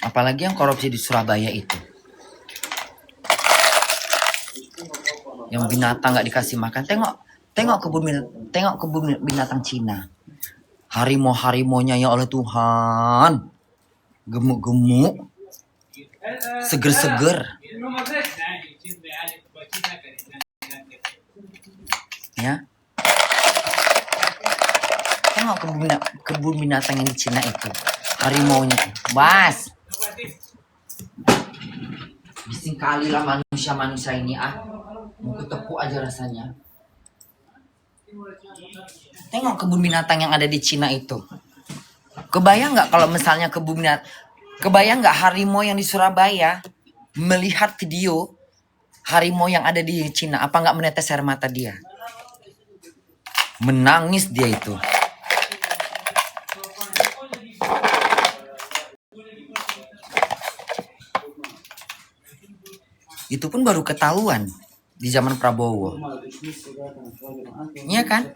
Apalagi yang korupsi di Surabaya itu. Yang binatang nggak dikasih makan. Tengok kebun binatang Cina. Harimau-harimaunya ya oleh Tuhan. Gemuk-gemuk. Seger-seger. Ya. Tengok kebun binatang yang di Cina itu. Harimaunya. Bas. Bising kali lah manusia-manusia ini mau ketepuk aja rasanya. Tengok kebun binatang yang ada di Cina itu. Kebayang nggak kalau misalnya kebayang nggak harimau yang di Surabaya melihat video harimau yang ada di Cina, apa nggak menetes air mata dia? Menangis dia itu. Itu pun baru ketahuan di zaman Prabowo. Iya kan?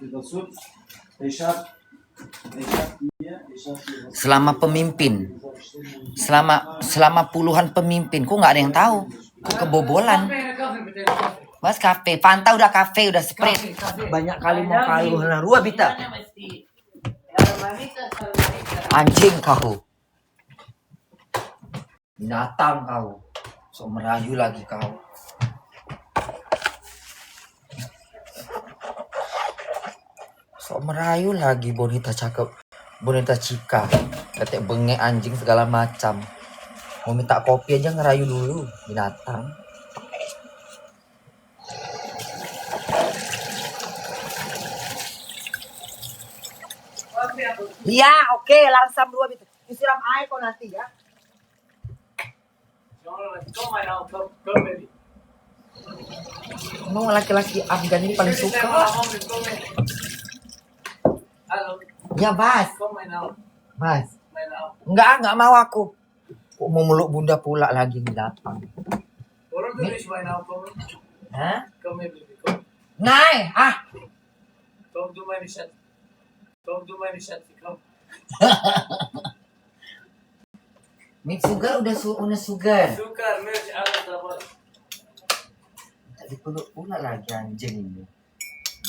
Selama pemimpin, selama puluhan pemimpin, kok nggak ada yang tahu? Kok kebobolan? Mas kafe, Fanta udah kafe, udah Sprite. Banyak kali mau kalu, rua bita. Anjing kau. Binatang kau. Sok merayu lagi kau. Sok merayu lagi bonita cakep. Bonita Cika. Ketek bengek anjing segala macam. Mau minta kopi aja ngerayu dulu. Binatang. Iya, oke, langsam dua gitu. Disiram air kok nanti ya. Emang laki-laki Afgan ini paling suka. Ya, Bas. Bas. Enggak mau aku. Kok mau meluk bunda pula lagi datang. Hah? Nai, Mix sugar udah sugar. Sukar, merch alat apa? Tak dipeluk pula lagi anjing ini.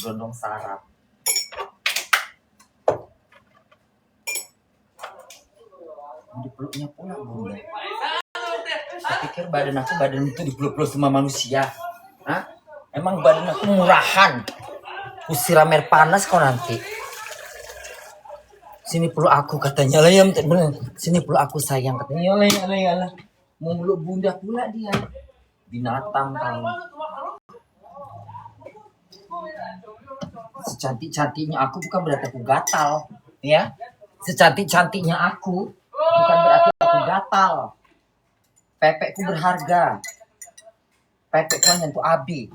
Gondong sarap. Dipeluknya pula bunda. Saya pikir badan itu dipeluk-peluk sama manusia. Hah? Emang badan aku murahan. Kusiram air panas kau nanti. Sini peluk aku katanya lah ya, sini peluk aku sayang katanya lah. Mau meluk bunda pula dia. Binatang kau. Secantik-cantiknya aku bukan berarti aku gatal, ya. Secantik-cantiknya aku bukan berarti aku gatal. Pepekku berharga. Pepekku hanya untuk Abi.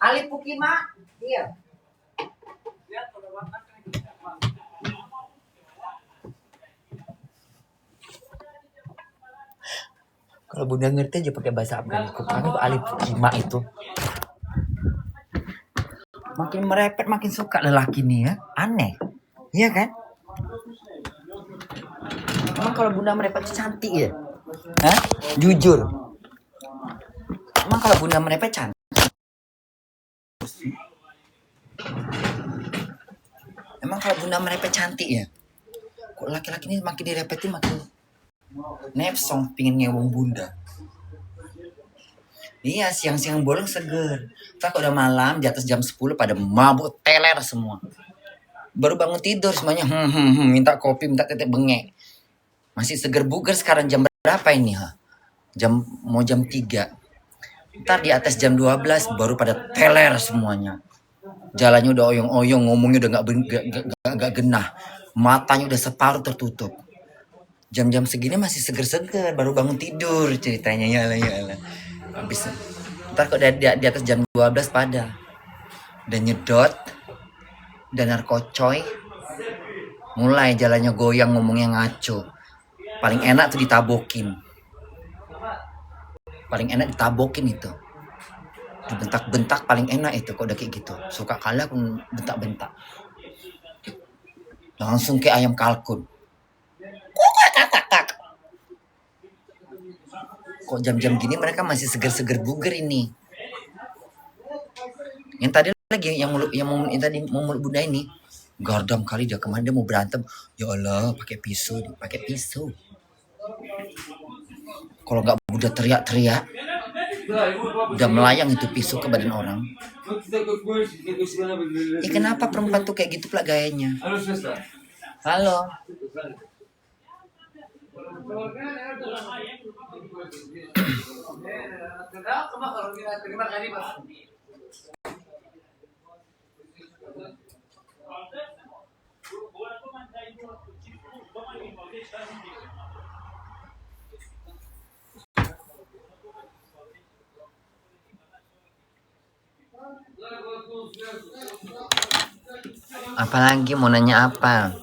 Ali Pukima, iya. Kalau bunda ngerti aja pakai bahasa Afgan, karena Ali Pukima itu. Makin merepet makin suka lelaki nih ya, aneh, iya kan? Emang kalau bunda merepet cantik ya? Hah? Jujur. Emang kalau bunda merepet cantik? Emang kalau bunda merepet cantik ya? Kok laki-laki ini makin direpetin makin Nepsong pingin ngewong bunda. Iya, siang-siang bolong seger. Ntar kalau udah malam di atas jam 10 pada mabuk teler semua. Baru bangun tidur semuanya minta kopi, minta tetek bengek. Masih seger buger sekarang jam berapa ini ha? Mau jam 3. Ntar di atas jam 12 baru pada teler semuanya. Jalannya udah oyong-oyong, ngomongnya udah gak genah. Matanya udah separuh tertutup. Jam-jam segini masih seger-seger, baru bangun tidur ceritanya. Ya lah. Habis ntar kok di atas jam 12 pada udah nyedot dan narkocoy, mulai jalannya goyang, ngomongnya ngaco. Paling enak tuh ditabokin. Paling enak ditabokin itu. Dibentak-bentak paling enak itu kok udah kayak gitu. Suka kalah pun bentak-bentak. Langsung kayak ayam kalkun. Kok jam-jam gini mereka masih seger-seger buger ini. Yang tadi lagi yang tadi mau mulut bunda ini gardam kali dia, kemarin dia mau berantem. Ya Allah, pakai pisau. Kalau nggak bunda teriak-teriak, udah melayang itu pisau ke badan orang. Kenapa perempuan tuh kayak gitu pula gayanya? Halo. Apalagi mau nanya apa?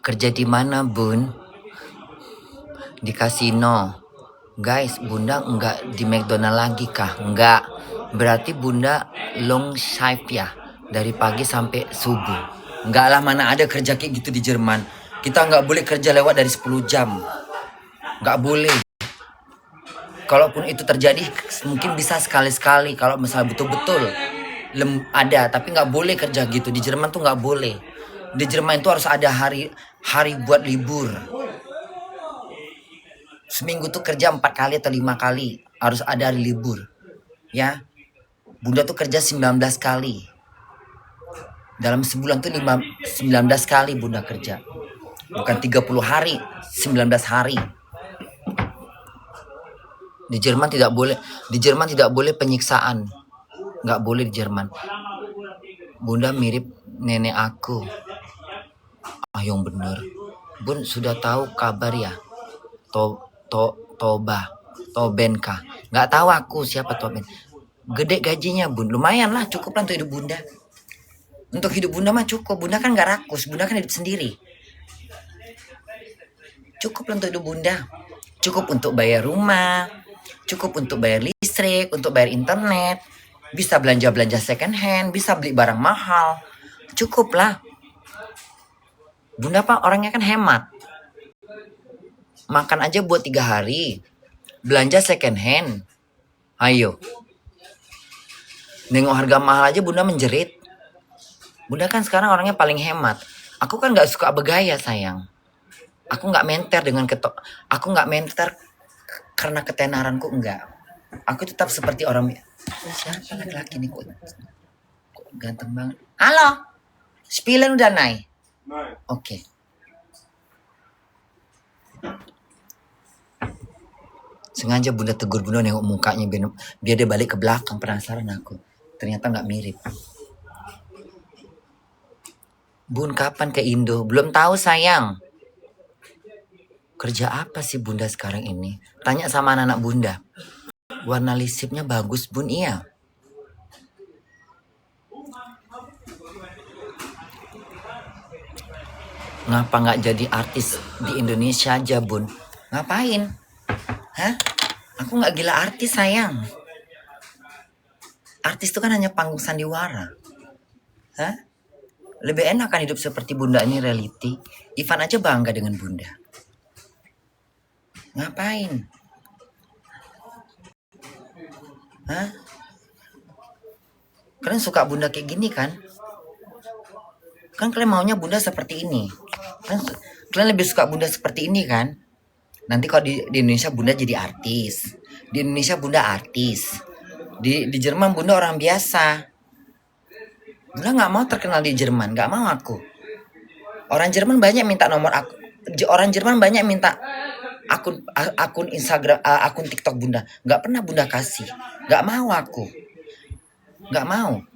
Kerja di mana, Bun? Di kasino. Guys, bunda enggak di McDonald lagi kah? Enggak. Berarti bunda long shift ya, dari pagi sampai subuh. Enggak lah, mana ada kerja kayak gitu di Jerman. Kita enggak boleh kerja lewat dari 10 jam. Enggak boleh. Kalaupun itu terjadi mungkin bisa sekali-sekali kalau misalnya betul-betul ada, tapi nggak boleh kerja gitu. Di Jerman tuh nggak boleh. Di Jerman itu harus ada hari buat libur. Seminggu tuh kerja 4 kali atau 5 kali. Harus ada hari libur. Ya. Bunda tuh kerja 19 kali. Dalam sebulan tuh 19 kali bunda kerja. Bukan 30 hari, 19 hari. Di Jerman tidak boleh. Di Jerman tidak boleh penyiksaan. Nggak boleh di Jerman. Bunda mirip nenek aku. Yang bener. Bun sudah tahu kabar ya? Tobenka. Nggak tahu aku siapa Toben. Gede gajinya bun. Lumayan lah, cukup lah untuk hidup bunda. Untuk hidup bunda mah cukup. Bunda kan nggak rakus. Bunda kan hidup sendiri. Cukup lah untuk hidup bunda. Cukup untuk bayar rumah. Cukup untuk bayar listrik, untuk bayar internet. Bisa belanja-belanja second hand. Bisa beli barang mahal. Cukup lah. Bunda pak orangnya kan hemat. Makan aja buat 3 hari. Belanja second hand. Ayo. Nengok harga mahal aja bunda menjerit. Bunda kan sekarang orangnya paling hemat. Aku kan gak suka bergaya sayang. Aku gak menter dengan Aku gak menter karena ketenaranku, enggak. Aku tetap seperti orang. Siapa laki-laki nih kok ganteng banget. Halo. Spielen udah naik. Oke. Sengaja bunda tegur bunda nengok mukanya biar dia balik ke belakang, penasaran aku. Ternyata nggak mirip. Bun kapan ke Indo? Belum tahu sayang. Kerja apa sih bunda sekarang ini? Tanya sama anak-anak bunda. Warna lipstiknya bagus bun, iya. Ngapa nggak jadi artis di Indonesia aja bun? Ngapain? Hah? Aku nggak gila artis sayang. Artis itu kan hanya panggung sandiwara. Hah? Lebih enak kan hidup seperti bunda ini reality. Ivan aja bangga dengan bunda. Ngapain? Hah? Kalian suka bunda kayak gini kan? Kan kalian maunya bunda seperti ini. Kalian lebih suka bunda seperti ini kan? Nanti kalau di Indonesia bunda jadi artis. Di Indonesia bunda artis. Di Jerman bunda orang biasa. Bunda nggak mau terkenal di Jerman, nggak mau aku. Orang Jerman banyak minta nomor aku. Orang Jerman banyak minta akun Instagram, akun TikTok bunda. Nggak pernah bunda kasih. Nggak mau aku. Nggak mau.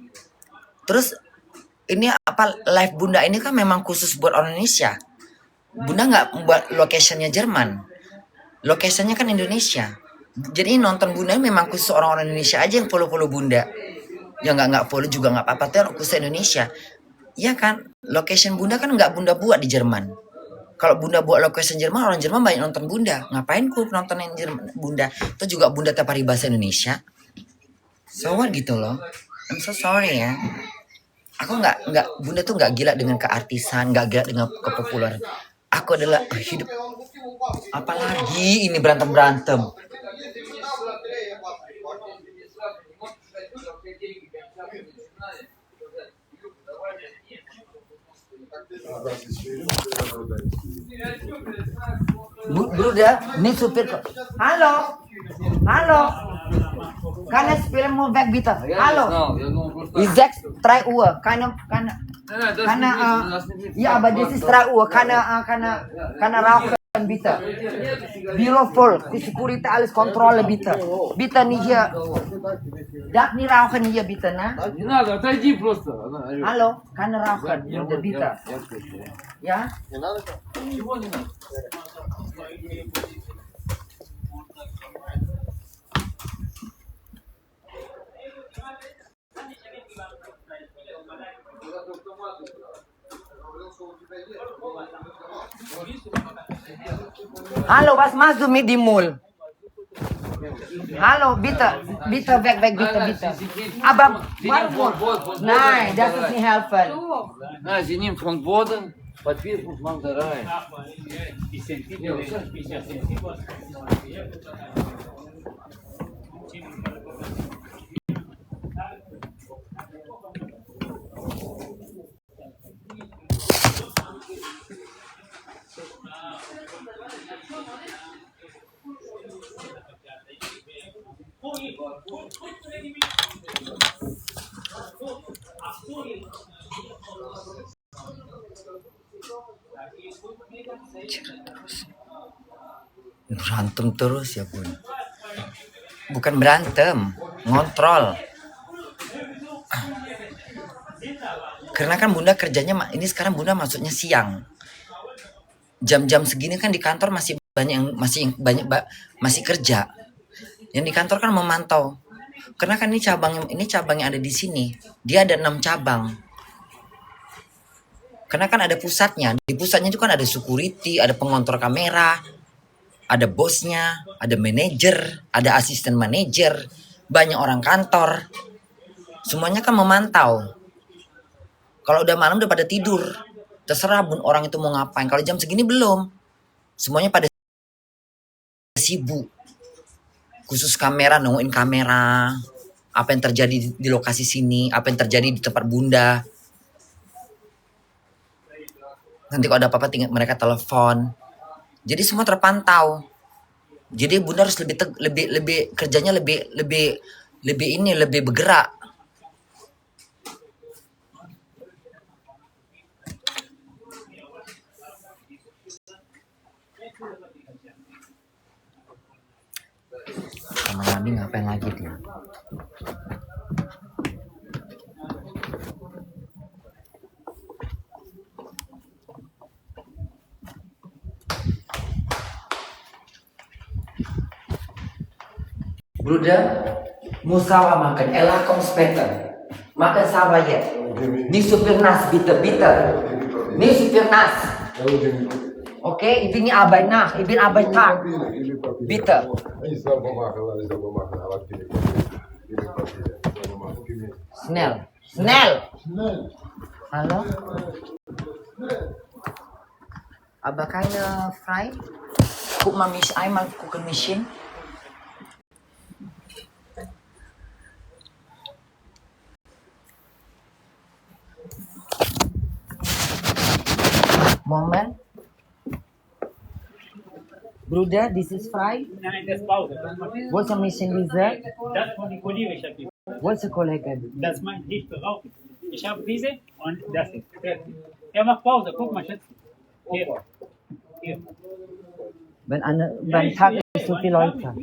Terus ini apa, live bunda ini kan memang khusus buat orang Indonesia. Bunda nggak buat locationnya Jerman. Locationnya kan Indonesia. Jadi nonton bunda memang khusus orang-orang Indonesia aja yang follow bunda. Ya nggak follow juga nggak apa-apa, tuh khusus Indonesia. Iya kan, location bunda kan nggak bunda buat di Jerman. Kalau bunda buat location Jerman, orang Jerman banyak nonton bunda. Ngapain ku nontonin Jerman bunda? Itu juga bunda tiap hari bahasa Indonesia. So what gitu loh. I'm so sorry ya. Aku nggak bunda tuh nggak gila dengan keartisan, nggak gila dengan kepopuleran. Aku adalah hidup. Apalagi ini berantem. Bruder, ini supir kok. Halo. Kan je spelen moet weg bitte. Hallo. Is 3 uur. Ja, aber das ist 3 Uhr. Kann rauchen bitte. Büro voll. Die Security alles Kontrolle bitte. Bitte nicht hier. Darf nicht rauchen hier bitte, ne? Не надо, отойди просто. Hallo, kann rauchen. Bitte. Ja? Чего не надо? Hallo, was machst du mit dem Müll? Hallo, bitte weg, bitte. Aber warum? Nein, das ist nicht helfen. На, sie nimmt von Boden, Papier und macht da rein. Berantem terus ya bun. Bukan berantem, ngontrol. Karena kan bunda kerjanya ini sekarang bunda masuknya siang. Jam-jam segini kan di kantor masih banyak masih kerja. Yang di kantor kan memantau. Karena kan ini cabang yang ada di sini. Dia ada 6 cabang. Karena kan ada pusatnya. Di pusatnya itu kan ada security, ada pengontrol kamera, ada bosnya, ada manajer, ada asisten manajer, banyak orang kantor. Semuanya kan memantau. Kalau udah malam udah pada tidur. Terserah bun orang itu mau ngapain. Kalau jam segini belum. Semuanya pada sibuk. Khusus kamera, nungguin kamera. Apa yang terjadi di lokasi sini, apa yang terjadi di tempat bunda. Nanti kalau ada apa-apa tinggal mereka telepon. Jadi semua terpantau. Jadi bunda harus lebih kerjanya lebih bergerak. Sama Nami ngapain lagi dia? Bruder, muss sauer machen. Ella kommt später. Makan sauer jetzt. Nicht so viel nass, bitte. Nicht so viel nass. Okay, ich bin nicht Arbeit nach. Ich bin Arbeit Tag. Bitte. Schnell. Hallo? Aber keine frei? Guck mal mich einmal gucken mich hin. Moment. Bruder, this is fry. Nein, das Pause. Das macht Wo ist Mission Dessert? das von den Kollegen, ich habe die. Wo ist der Kollege? Das mein nicht berauchen. Ich habe diese und das ist fertig. Er macht Pause, guck mal, Schatz. Hier. Hier. Wenn Tag ist so viele Leute.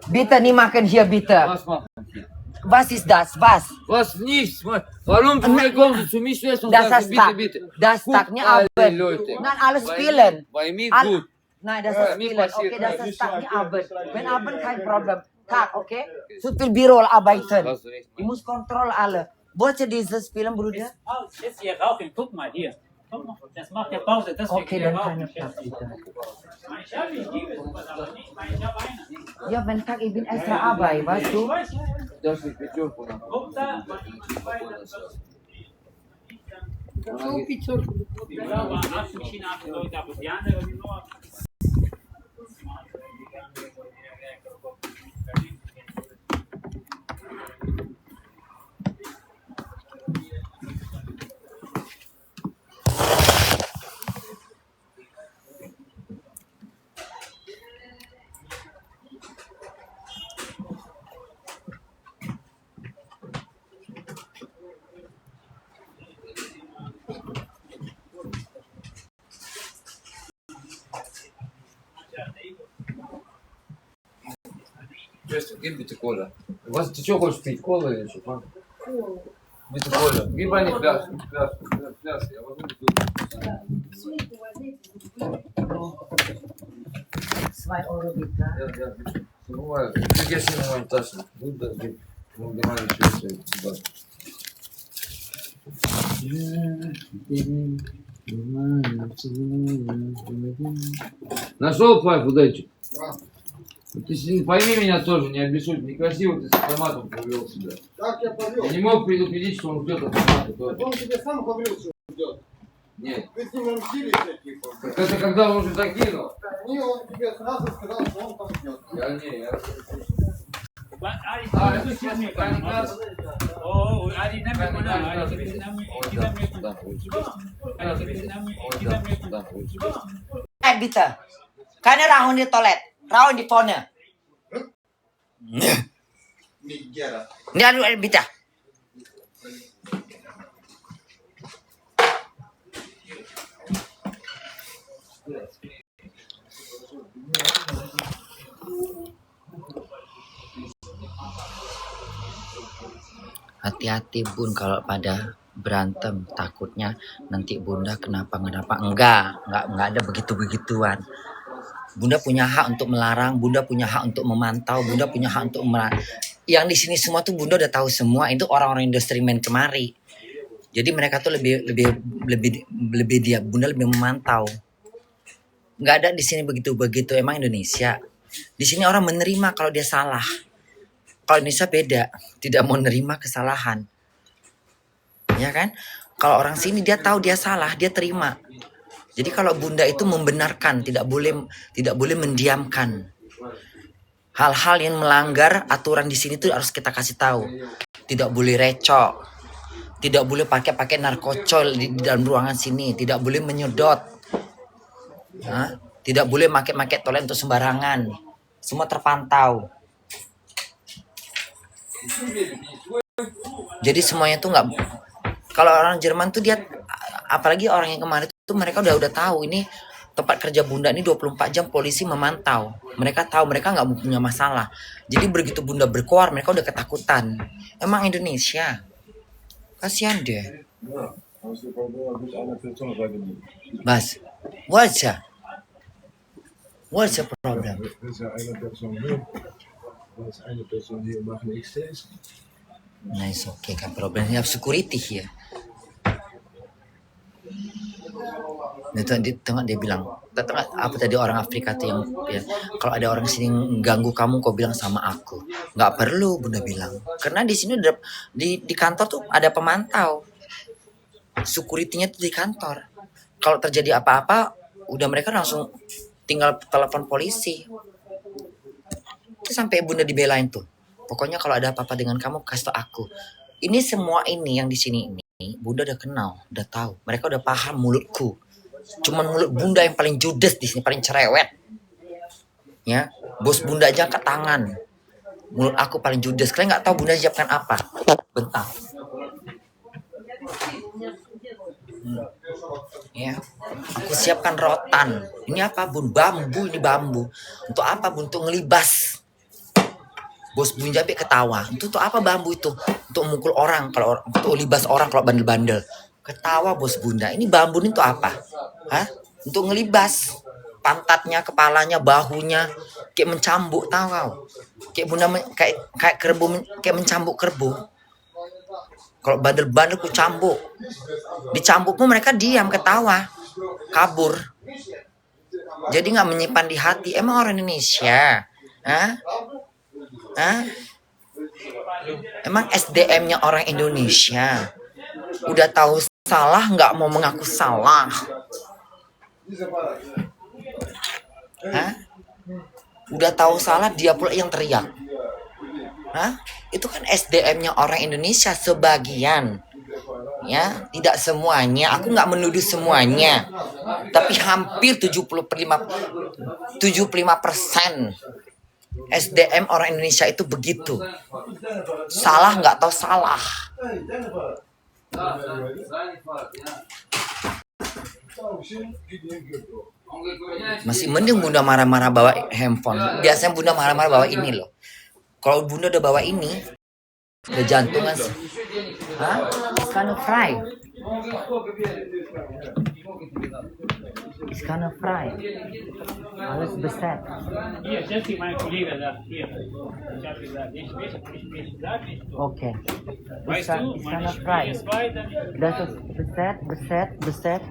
Bitte, nie machen hier, bitte. Was machen? Was ist das? Was? Was nichts, Mann. Warum du hier kommst du zu mich zuerst und Das sagst, ist Tag. bitte, bitte. Das Guck, Tag, nicht alle Arbeit. Leute. Nein, alles Bei spielen. mir- Bei mir Al- gut. Nein, das Ja, ist mir spielen. passiert Okay, das nichts. ist Tag, nicht Arbeit. Wenn Arbeit, kein Problem. Tag, okay? Zu viel Büro arbeiten. Hast du recht, Ich Mann. muss Kontrolle alle. Wollt ihr dieses spielen, Bruder? Aus, jetzt hier rauchen, guck mal hier. Guck mal, das macht ja Pause, deswegen Okay, hier dann rauchen. keine Platz, bitte. Ich habe nicht liebe sowas, aber nicht, weil ich habe eine. Ja, wenn Tag, ich bin extra Arbeit, weißt du? Weißt du? Das ist Пятерку нам. Guck da, was ich weiß, ich glaube, 8 Maschinen, 8 Leute, aber die anderen sind nur. Гиб биtte Коля. Was, ты что хочешь пить? Кола или что? Мам? Bitte Коля. Гиб они пляшку. Я возьму бутылку. 2 Euro bitte. Я, биtte. Забываю. Ты если на моем таше. Будь да, гиб. Ну, давай еще сюда. Нашел твой фудельчик? Ты пойми меня тоже, не обессудь. Некрасиво ты с автоматом повел себя. Как я повел? Я не мог предупредить, что он ждет автомата тоже. Он тебе сам говорил, что ждет. Нет. Вы с ним научились, типа. Так это когда он уже закинул? Не, он тебе сразу сказал, что он там ждет. Я не, я... Ali, tu si mi kanal. Oh, Ali, nem mi kanal. Ali, tu si nam, kita mi. Да, лучше. Ali, tu si nam, kita mi. Да, лучше. Bitte. Keine rauchen di toilet. Rauchen di vorne. Мигера. Ja, du, bitte. Hati-hati bun kalau pada berantem, takutnya nanti bunda kenapa enggak ada begitu-begituan. Bunda punya hak untuk melarang, bunda punya hak untuk memantau, bunda punya hak untuk yang di sini semua tuh bunda udah tahu semua, itu orang-orang industri main kemari. Jadi mereka tuh lebih dia, bunda lebih memantau. Nggak ada di sini begitu-begitu, emang Indonesia. Di sini orang menerima kalau dia salah. Kalau Indonesia beda, tidak mau nerima kesalahan. Ya kan? Kalau orang sini dia tahu dia salah, dia terima. Jadi kalau bunda itu membenarkan, tidak boleh mendiamkan. Hal-hal yang melanggar aturan di sini tuh harus kita kasih tahu. Tidak boleh recok. Tidak boleh pakai narkocol di dalam ruangan sini, tidak boleh menyedot. Hah? Tidak boleh pakai toilet untuk sembarangan. Semua terpantau. Jadi semuanya tuh nggak. Kalau orang Jerman tuh dia, apalagi orang yang kemarin tuh mereka udah tahu ini tempat kerja bunda ini 24 jam polisi memantau. Mereka tahu, mereka nggak punya masalah. Jadi begitu bunda berkeluar mereka udah ketakutan. Emang Indonesia. Kasihan deh. Bas, what's the problem? Nice, okay, kan problem. You have security here. Tengok dia bilang, apa tadi orang Afrika tuh yang kalau ada orang sini ganggu kamu, kau bilang sama aku. Nggak perlu, bunda bilang. Karena di sini di kantor tuh ada pemantau. Security-nya tuh di kantor. Kalau terjadi apa-apa, udah mereka langsung tinggal telepon polisi. Itu sampai bunda dibelain tuh. Pokoknya kalau ada apa-apa dengan kamu, kasih tau aku. Ini semua ini yang di sini ini, Bunda udah kenal, udah tahu. Mereka udah paham mulutku. Cuman mulut Bunda yang paling judes di sini, paling cerewet. Ya, bos Bunda aja angkat tangan. Mulut aku paling judes. Kalian nggak tahu Bunda siapkan apa? Bentar. Ya, aku siapkan rotan. Ini apa Bun? Bambu, ini bambu. Untuk apa Bun? Untuk ngelibas. Bos Bun Jabe ketawa. Untuk apa bambu itu? Untuk mukul orang, kalau untuk libas orang kalau bandel-bandel. Ketawa bos Bunda. Ini bambu ini untuk apa? Hah? Untuk ngelibas pantatnya, kepalanya, bahunya, kayak mencambuk, tahu kau? Kayak Bunda kayak kerbau, kayak mencambuk kerbau. Kalau bandel-bandel ku cambuk. Dicambuk pun mereka diam, ketawa, kabur. Jadi nggak menyimpan di hati. Emang orang Indonesia? Hah? Hah? Emang SDM-nya orang Indonesia? Udah tahu salah nggak mau mengaku salah? Hah? Udah tahu salah dia pula yang teriak. Hah? Itu kan SDM-nya orang Indonesia sebagian. Ya, tidak semuanya. Aku nggak menuduh semuanya. Tapi hampir 75% SDM orang Indonesia itu begitu. Salah nggak tahu salah. Masih mending Bunda marah-marah bawa handphone. Biasanya Bunda marah-marah bawa ini loh. Kalau Bunda udah bawa ini, udah jantungan. Hah? It's kind of fry. It's kind of fry. Alles beset. Hier, Jesse, mein Kollege, sagt hier. Ich habe gesagt, ich sag nicht so. Okay. Weißt du, It's man, kind of ich fry. spiele es weiter. Das ist beset.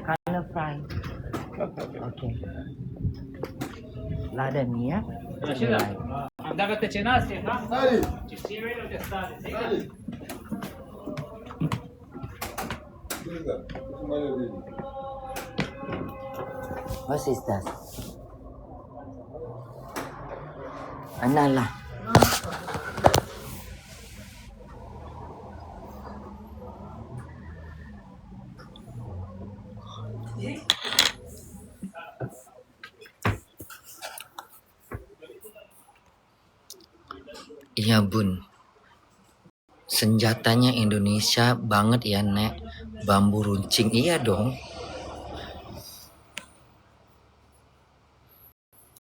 Kind of fry. Okay. Lada mia. Значи да. Andava te cenaste, ha? Ci si vede che sta. What is that? Anala. Iya Bun. Senjatanya Indonesia banget ya Nek. Bambu runcing, iya dong.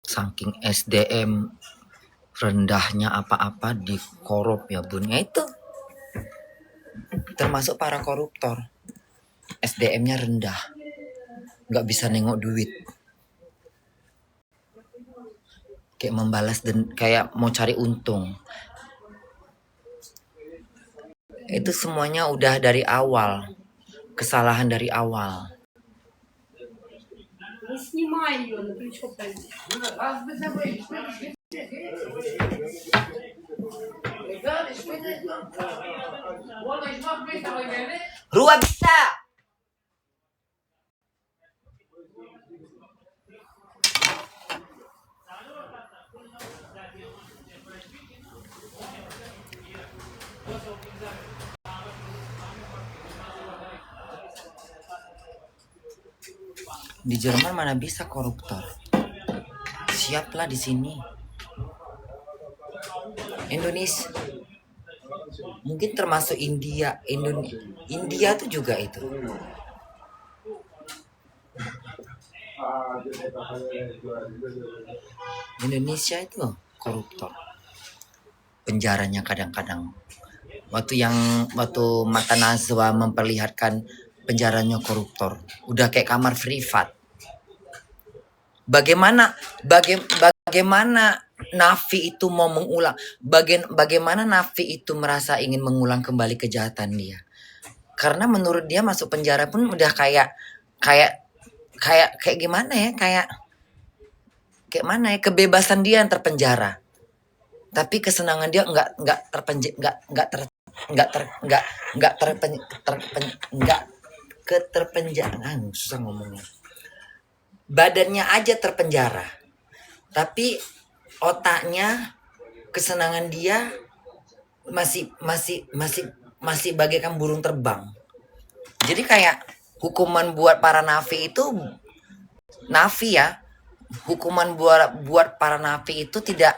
Saking SDM rendahnya apa-apa dikorup ya Bun. Ya itu. Termasuk para koruptor. SDM-nya rendah. Nggak bisa nengok duit. Kayak membalas dan kayak mau cari untung. Itu semuanya udah dari awal. Kesalahan dari awal. Не снимай ее, на плечо пойди. Rua bisa. Di Jerman mana bisa koruptor? Siaplah di sini. Indonesia mungkin termasuk India. India tuh juga itu. Indonesia itu koruptor. Penjaranya kadang-kadang. Waktu Mata Najwa memperlihatkan penjaranya koruptor, udah kayak kamar privat. Bagaimana Nafi itu mau mengulang? Bagaimana Nafi itu merasa ingin mengulang kembali kejahatan dia? Karena menurut dia masuk penjara pun udah kayak gimana ya? Kayak mana ya? Kebebasan dia yang terpenjara. Tapi kesenangan dia nggak keterpenjara. Susah ngomongnya. Badannya aja terpenjara, tapi otaknya, kesenangan dia masih bagaikan burung terbang. Jadi kayak hukuman buat para nafi itu, nafi ya, hukuman buat para nafi itu tidak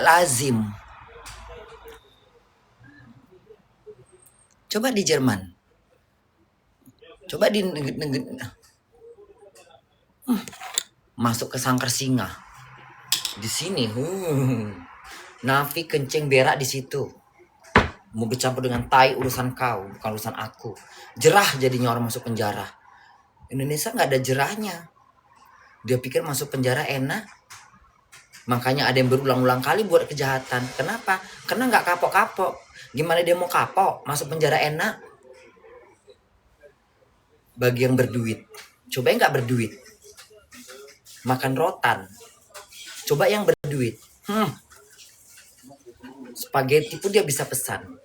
lazim. Coba di Jerman, coba di masuk ke sangkar singa. Di sini, nafi kencing berak di situ. Mau bercampur dengan tai urusan kau, bukan urusan aku. Jerah jadinya orang masuk penjara. Indonesia nggak ada jerahnya. Dia pikir masuk penjara enak. Makanya ada yang berulang-ulang kali buat kejahatan. Kenapa? Karena nggak kapok-kapok. Gimana dia mau kapok? Masuk penjara enak. Bagi yang berduit. Coba yang nggak berduit. Makan rotan. Coba yang berduit. Spaghetti pun dia bisa pesan.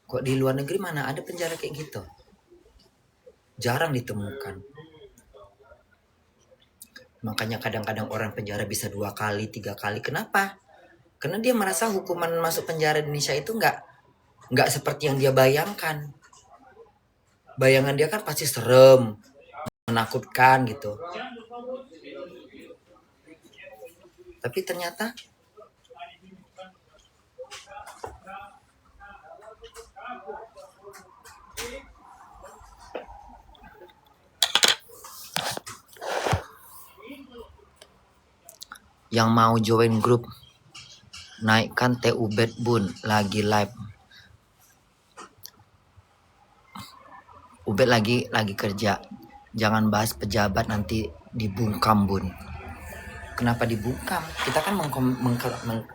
Kok di luar negeri mana ada penjara kayak gitu? Jarang ditemukan. Makanya kadang-kadang orang penjara bisa 2 kali, 3 kali. Kenapa? Karena dia merasa hukuman masuk penjara di Indonesia itu nggak seperti yang dia bayangkan. Bayangan dia kan pasti serem, menakutkan gitu. Tapi ternyata yang mau join grup, naikkan TUBet Bun, lagi live. Ubed lagi kerja. Jangan bahas pejabat, nanti dibungkam Bun. Kenapa dibungkam? Kita kan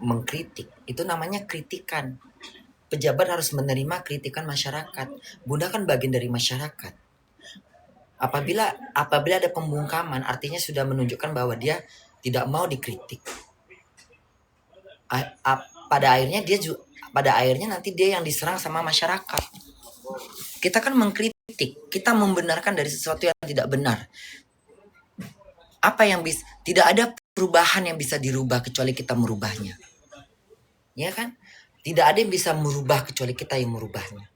mengkritik. Itu namanya kritikan. Pejabat harus menerima kritikan masyarakat. Bunda kan bagian dari masyarakat. Apabila ada pembungkaman, artinya sudah menunjukkan bahwa dia tidak mau dikritik. Pada akhirnya nanti dia yang diserang sama masyarakat. Kita kan mengkritik, kita membenarkan dari sesuatu yang tidak benar. Tidak ada perubahan yang bisa dirubah kecuali kita merubahnya. Ya kan? Tidak ada yang bisa merubah kecuali kita yang merubahnya.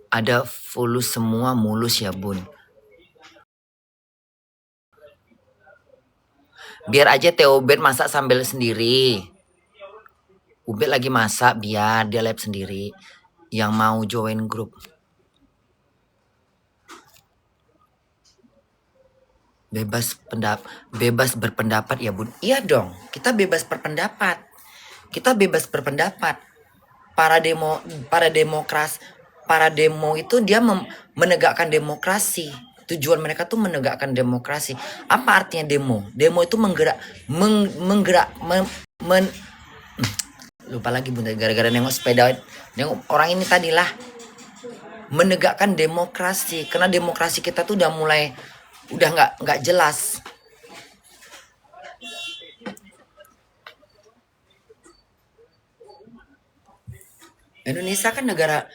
Ada fulus semua mulus ya Bun. Biar aja Theo Ubed masak sambil sendiri. Ubed lagi masak, biar dia live sendiri. Yang mau join grup. Bebas berpendapat ya Bun. Iya dong, kita bebas berpendapat. Para demo itu dia menegakkan demokrasi. Tujuan mereka tuh menegakkan demokrasi. Apa artinya demo? Demo itu lupa lagi Bunda, gara-gara nengok sepeda, nengok orang ini tadilah. Menegakkan demokrasi, karena demokrasi kita tuh udah nggak jelas. Indonesia kan negara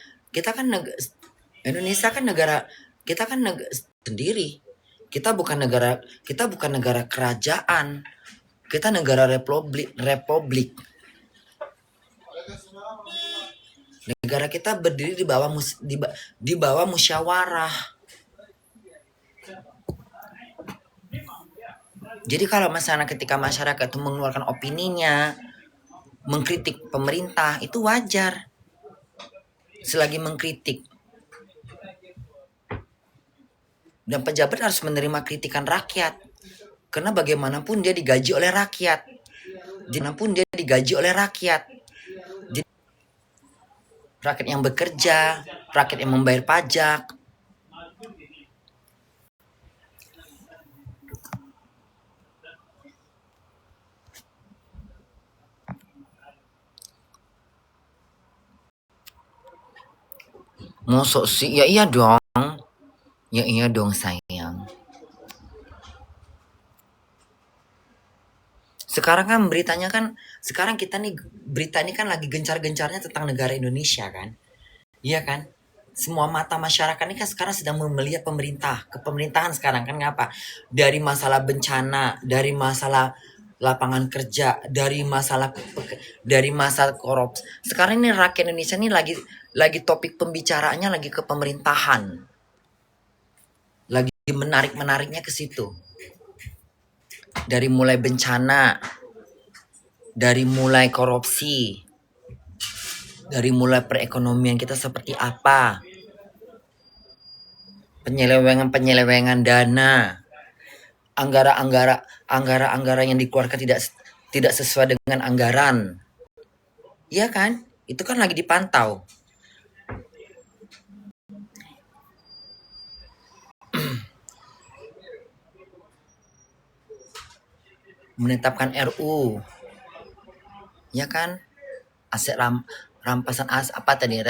sendiri. Kita bukan negara kerajaan. Kita negara republik. Negara kita berdiri di bawah musyawarah. Jadi kalau ketika masyarakat itu mengeluarkan opininya, mengkritik pemerintah, itu wajar. Selagi mengkritik. Dan pejabat harus menerima kritikan rakyat. Karena bagaimanapun dia digaji oleh rakyat. Rakyat yang bekerja, rakyat yang membayar pajak. Mosok sih? Ya iya dong. Ya iya dong sayang. Sekarang kan beritanya kan, sekarang kita nih berita ini kan lagi gencar-gencarnya tentang negara Indonesia kan. Iya kan? Semua mata masyarakat ini kan sekarang sedang melihat pemerintah, kepemerintahan sekarang kan ngapa? Dari masalah bencana, dari masalah lapangan kerja, dari masalah korupsi. Sekarang ini rakyat Indonesia ini lagi topik pembicaraannya lagi ke pemerintahan. Lagi menarik-menariknya ke situ. Dari mulai bencana, dari mulai korupsi, dari mulai perekonomian kita seperti apa, penyelewengan dana, anggaran yang dikeluarkan tidak sesuai dengan anggaran. Iya kan? Itu kan lagi dipantau. Menetapkan RU. Ya kan? Aset rampasan apa tadi?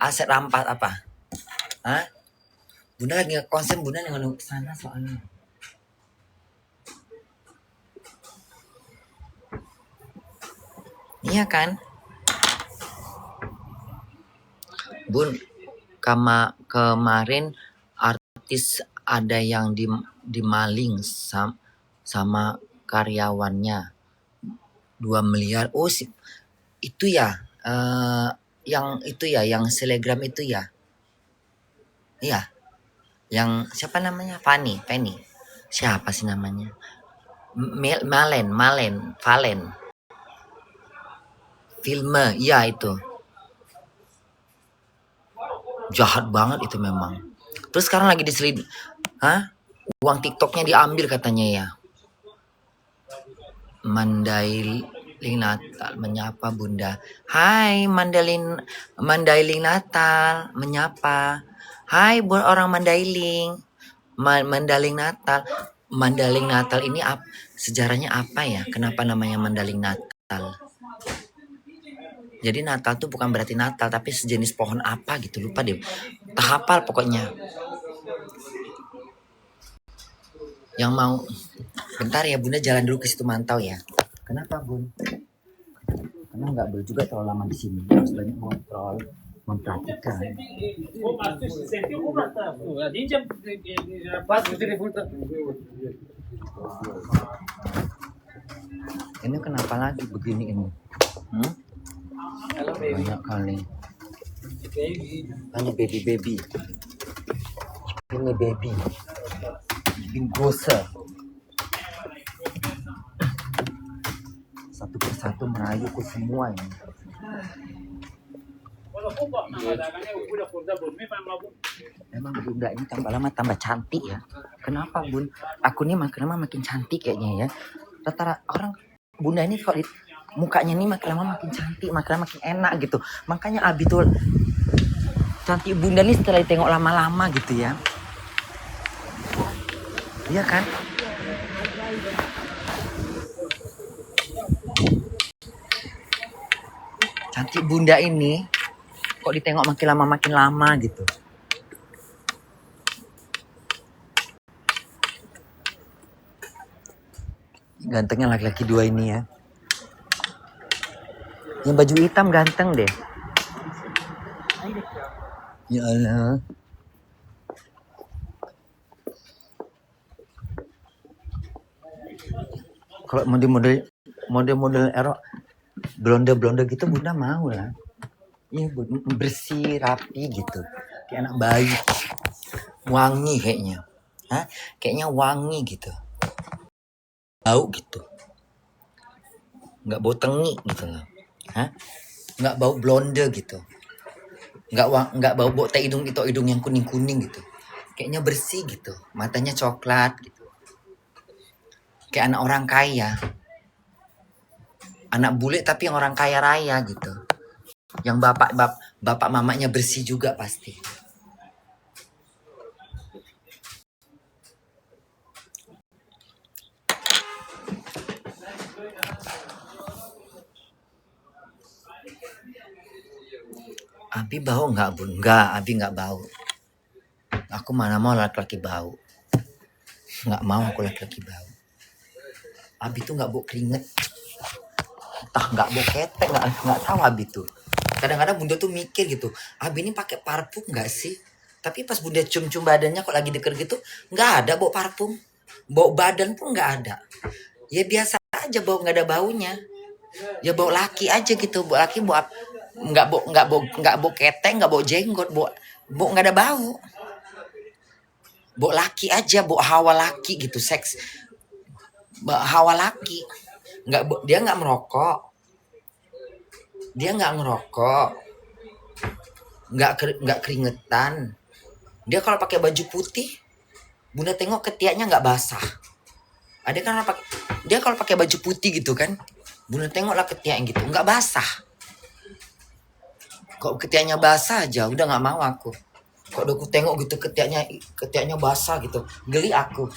Aset rampas apa? Hah? Bunda lagi konsen, Bunda yang ke sana soalnya. Iya kan? Bun, kemarin artis ada yang dimaling sama karyawannya 2 miliar. Oh, itu ya, yang selegram itu ya. Iya. Yang siapa namanya? Penny. Siapa sih namanya? Valen. Filme, iya itu. Jahat banget itu memang. Terus sekarang lagi diselidiki. Uang TikToknya diambil katanya ya. Mandailing Natal menyapa Bunda. Hai Mandailing Natal menyapa. Hai buat orang Mandailing. Mandailing Natal. Mandailing Natal ini sejarahnya apa ya? Kenapa namanya Mandailing Natal? Jadi Natal tuh bukan berarti Natal, tapi sejenis pohon apa gitu, lupa deh. Tak hafal pokoknya. Yang mau, bentar ya Bunda jalan dulu ke situ mantau ya. Kenapa Bun? Karena nggak boleh juga terlalu lama di sini, harus banyak kontrol, memperhatikan. Ini kenapa lagi begini ini? Banyak kali. Hanya baby. Ini baby. Bikin gosel. Satu persatu merayuku semua ini. Memang Bunda ini tambah lama tambah cantik ya. Kenapa Bun? Aku nih makin lama makin cantik kayaknya ya. Rata-rata orang Bunda ini kalau mukanya nih makin lama makin cantik, makin lama makin enak gitu. Makanya Abi tuh cantik Bunda nih setelah ditengok lama-lama gitu ya. Iya kan? Cantik Bunda ini kok ditengok makin lama gitu. Gantengnya laki-laki 2 ini ya. Yang baju hitam ganteng deh. Ya Allah. Kalau model erok blonde gitu Bunda mau lah. Iya bersih, rapi gitu. Kayak anak bayi. Wangi kayaknya. Kayaknya wangi gitu. Bau gitu. Nggak bau tengi gitu loh. Nggak bau blonde gitu. Nggak bau teh hidung yang kuning gitu. Kayaknya bersih gitu. Matanya coklat gitu. Kayak anak orang kaya. Anak bule tapi yang orang kaya raya gitu. Yang bapak mamanya bersih juga pasti. Abi bau nggak Bun? Nggak, Abi nggak bau. Aku mana mau laki-laki bau. Nggak mau aku laki-laki bau. Abi tuh nggak bau keringet, entah nggak bau ketek, nggak tahu Abi tuh. Kadang-kadang bunda tuh mikir gitu, Abi ini pakai parfum nggak sih? Tapi pas bunda cium-cium badannya kok lagi deket gitu, nggak ada bau parfum, bau badan pun nggak ada. Ya biasa aja bau, nggak ada baunya. Ya bau laki aja gitu, bau laki bau nggak bau ketek, nggak bau jenggot, bau nggak ada bau. Bau laki aja, bau hawa laki gitu, seks, hawa laki. Dia nggak merokok, nggak keringetan. Dia kalau pakai baju putih, bunda tengok ketiaknya nggak basah. Ada kan dia kalau pakai baju putih gitu kan, bunda tengoklah ketiaknya gitu, nggak basah. Kok ketiaknya basah aja, udah nggak mau aku. Kok udah aku tengok gitu ketiaknya basah gitu, geli aku.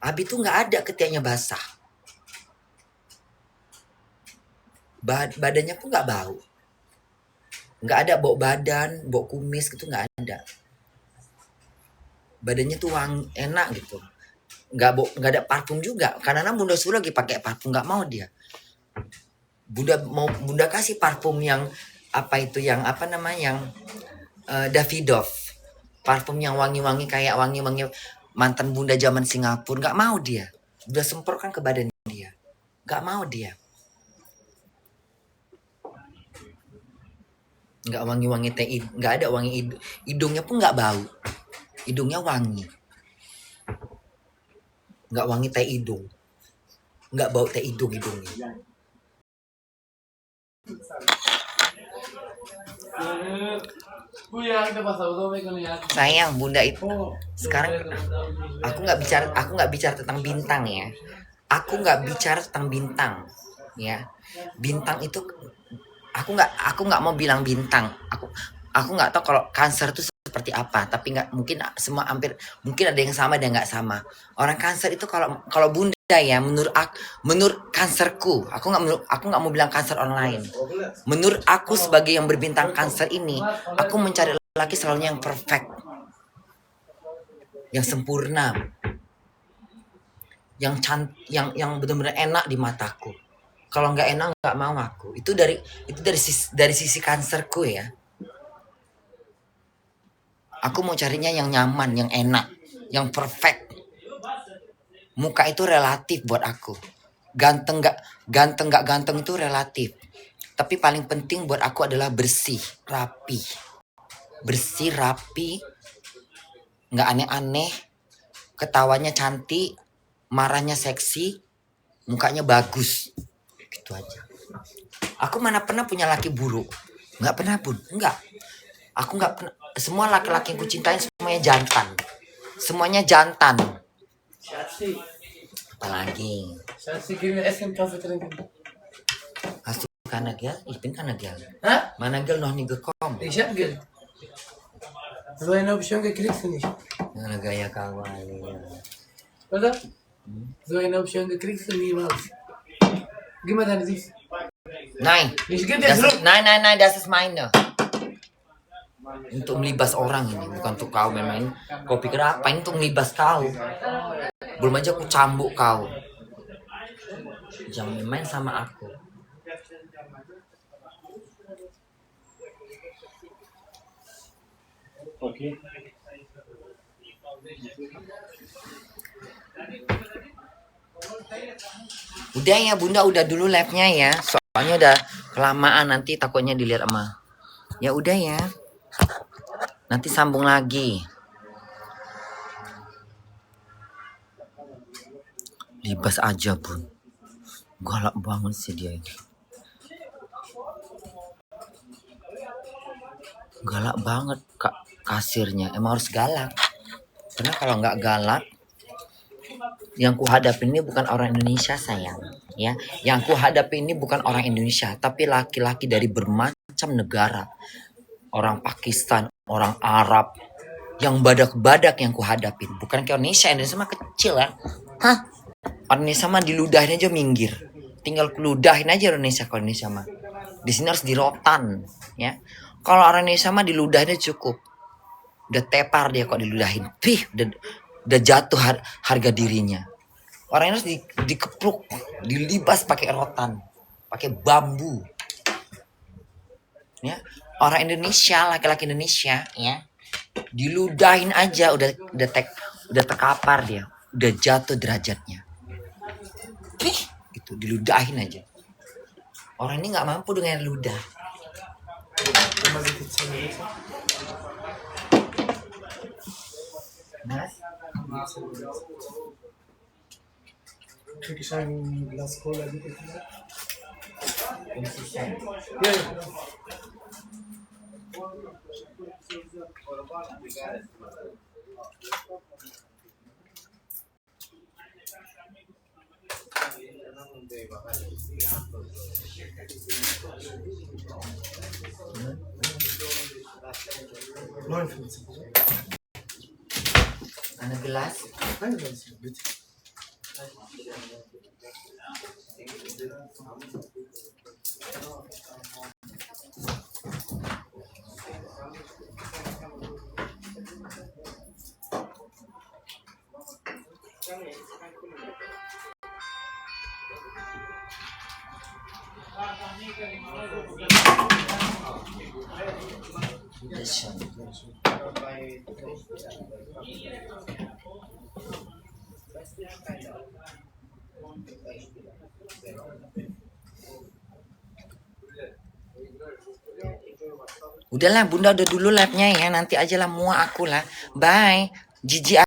Abi tuh nggak ada ketiaknya basah. Badannya pun nggak bau. Nggak ada bau badan, bau kumis gitu, nggak ada. Badannya tuh enak gitu. Nggak ada parfum juga. Karena bunda suruh lagi pakai parfum, nggak mau dia. Bunda kasih parfum yang yang Davidoff. Parfum yang wangi-wangi kayak wangi-wangi mantan bunda zaman Singapura, nggak mau dia. Udah semprotkan ke badan dia, nggak mau dia. Nggak wangi-wangi nggak ada wangi hidungnya pun nggak bau. Hidungnya wangi, nggak wangi teh hidung, nggak bau teh hidung hidungnya. Sayang bunda itu sekarang aku nggak bicara tentang bintang ya. Aku nggak bicara tentang bintang ya. Bintang itu aku nggak mau bilang bintang. Aku nggak tahu kalau Cancer itu seperti apa, tapi nggak mungkin semua hampir mungkin ada yang sama dan nggak sama. Orang Cancer itu kalau bunda ya, menurut Cancerku, aku nggak mau bilang Cancer online. Menurut aku sebagai yang berbintang Cancer ini, aku mencari laki selalu yang perfect, yang sempurna, yang benar-benar enak di mataku. Kalau nggak enak nggak mau aku. Itu dari sisi Cancerku ya. Aku mau carinya yang nyaman, yang enak, yang perfect. Muka itu relatif buat aku. Ganteng nggak ganteng itu relatif. Tapi paling penting buat aku adalah bersih, rapi. Bersih, rapi, nggak aneh-aneh, ketawanya cantik, marahnya seksi, mukanya bagus. Gitu aja. Aku mana pernah punya laki buruk? Nggak pernah bun, nggak. Aku nggak pernah. Semua laki-laki yang kucintain semuanya jantan. Semuanya jantan. Apalagi? Hast du keine Geld? Ich bin keine Geld. Meine Geld noch nie gekommen. Ich hab Geld. So eine Option kriegst du nicht. Mana gaya kawan. Oder? So eine Option kriegst du niemals. Gib mal deine Süß. Nein. Ich geb dir zurück. Nein, das ist meine. Untuk melibas orang ini, bukan untuk kau main-main. Kau pikir apa? Ini untuk melibas kau. Belum aja aku cambuk kau. Jangan main sama aku. Oke. Udah ya bunda, udah dulu live-nya ya. Soalnya udah kelamaan, nanti takutnya dilihat sama. Ya udah ya. Nanti sambung lagi. Libas aja bun. Galak banget sih dia ini. Galak banget kak kasirnya. Emang harus galak. Karena kalau nggak galak, yang kuhadapi ini bukan orang Indonesia sayang. Ya, yang kuhadapi ini bukan orang Indonesia, tapi laki-laki dari bermacam negara. Orang Pakistan, orang Arab, yang badak-badak yang kuhadapin. Bukan kayak Indonesia mah kecil ya. Hah? Indonesia mah diludahin aja minggir. Tinggal keludahin aja Indonesia kalau Indonesia mah. Di sini harus dirotan, ya. Kalau orang Indonesia mah diludahin aja cukup. Udah tepar dia kok diludahin. Udah jatuh harga dirinya. Orang harus dikepruk, dilibas pakai rotan, pakai bambu. Ya, orang Indonesia, laki-laki Indonesia, ya, diludahin aja udah terkapar dia, udah jatuh derajatnya. Gitu, diludahin aja. Orang ini nggak mampu dengan ludah. Mas, ada gelas. Udahlah, Bunda udah dulu labnya ya. Nanti aja lah muak aku lah. Bye. Jijik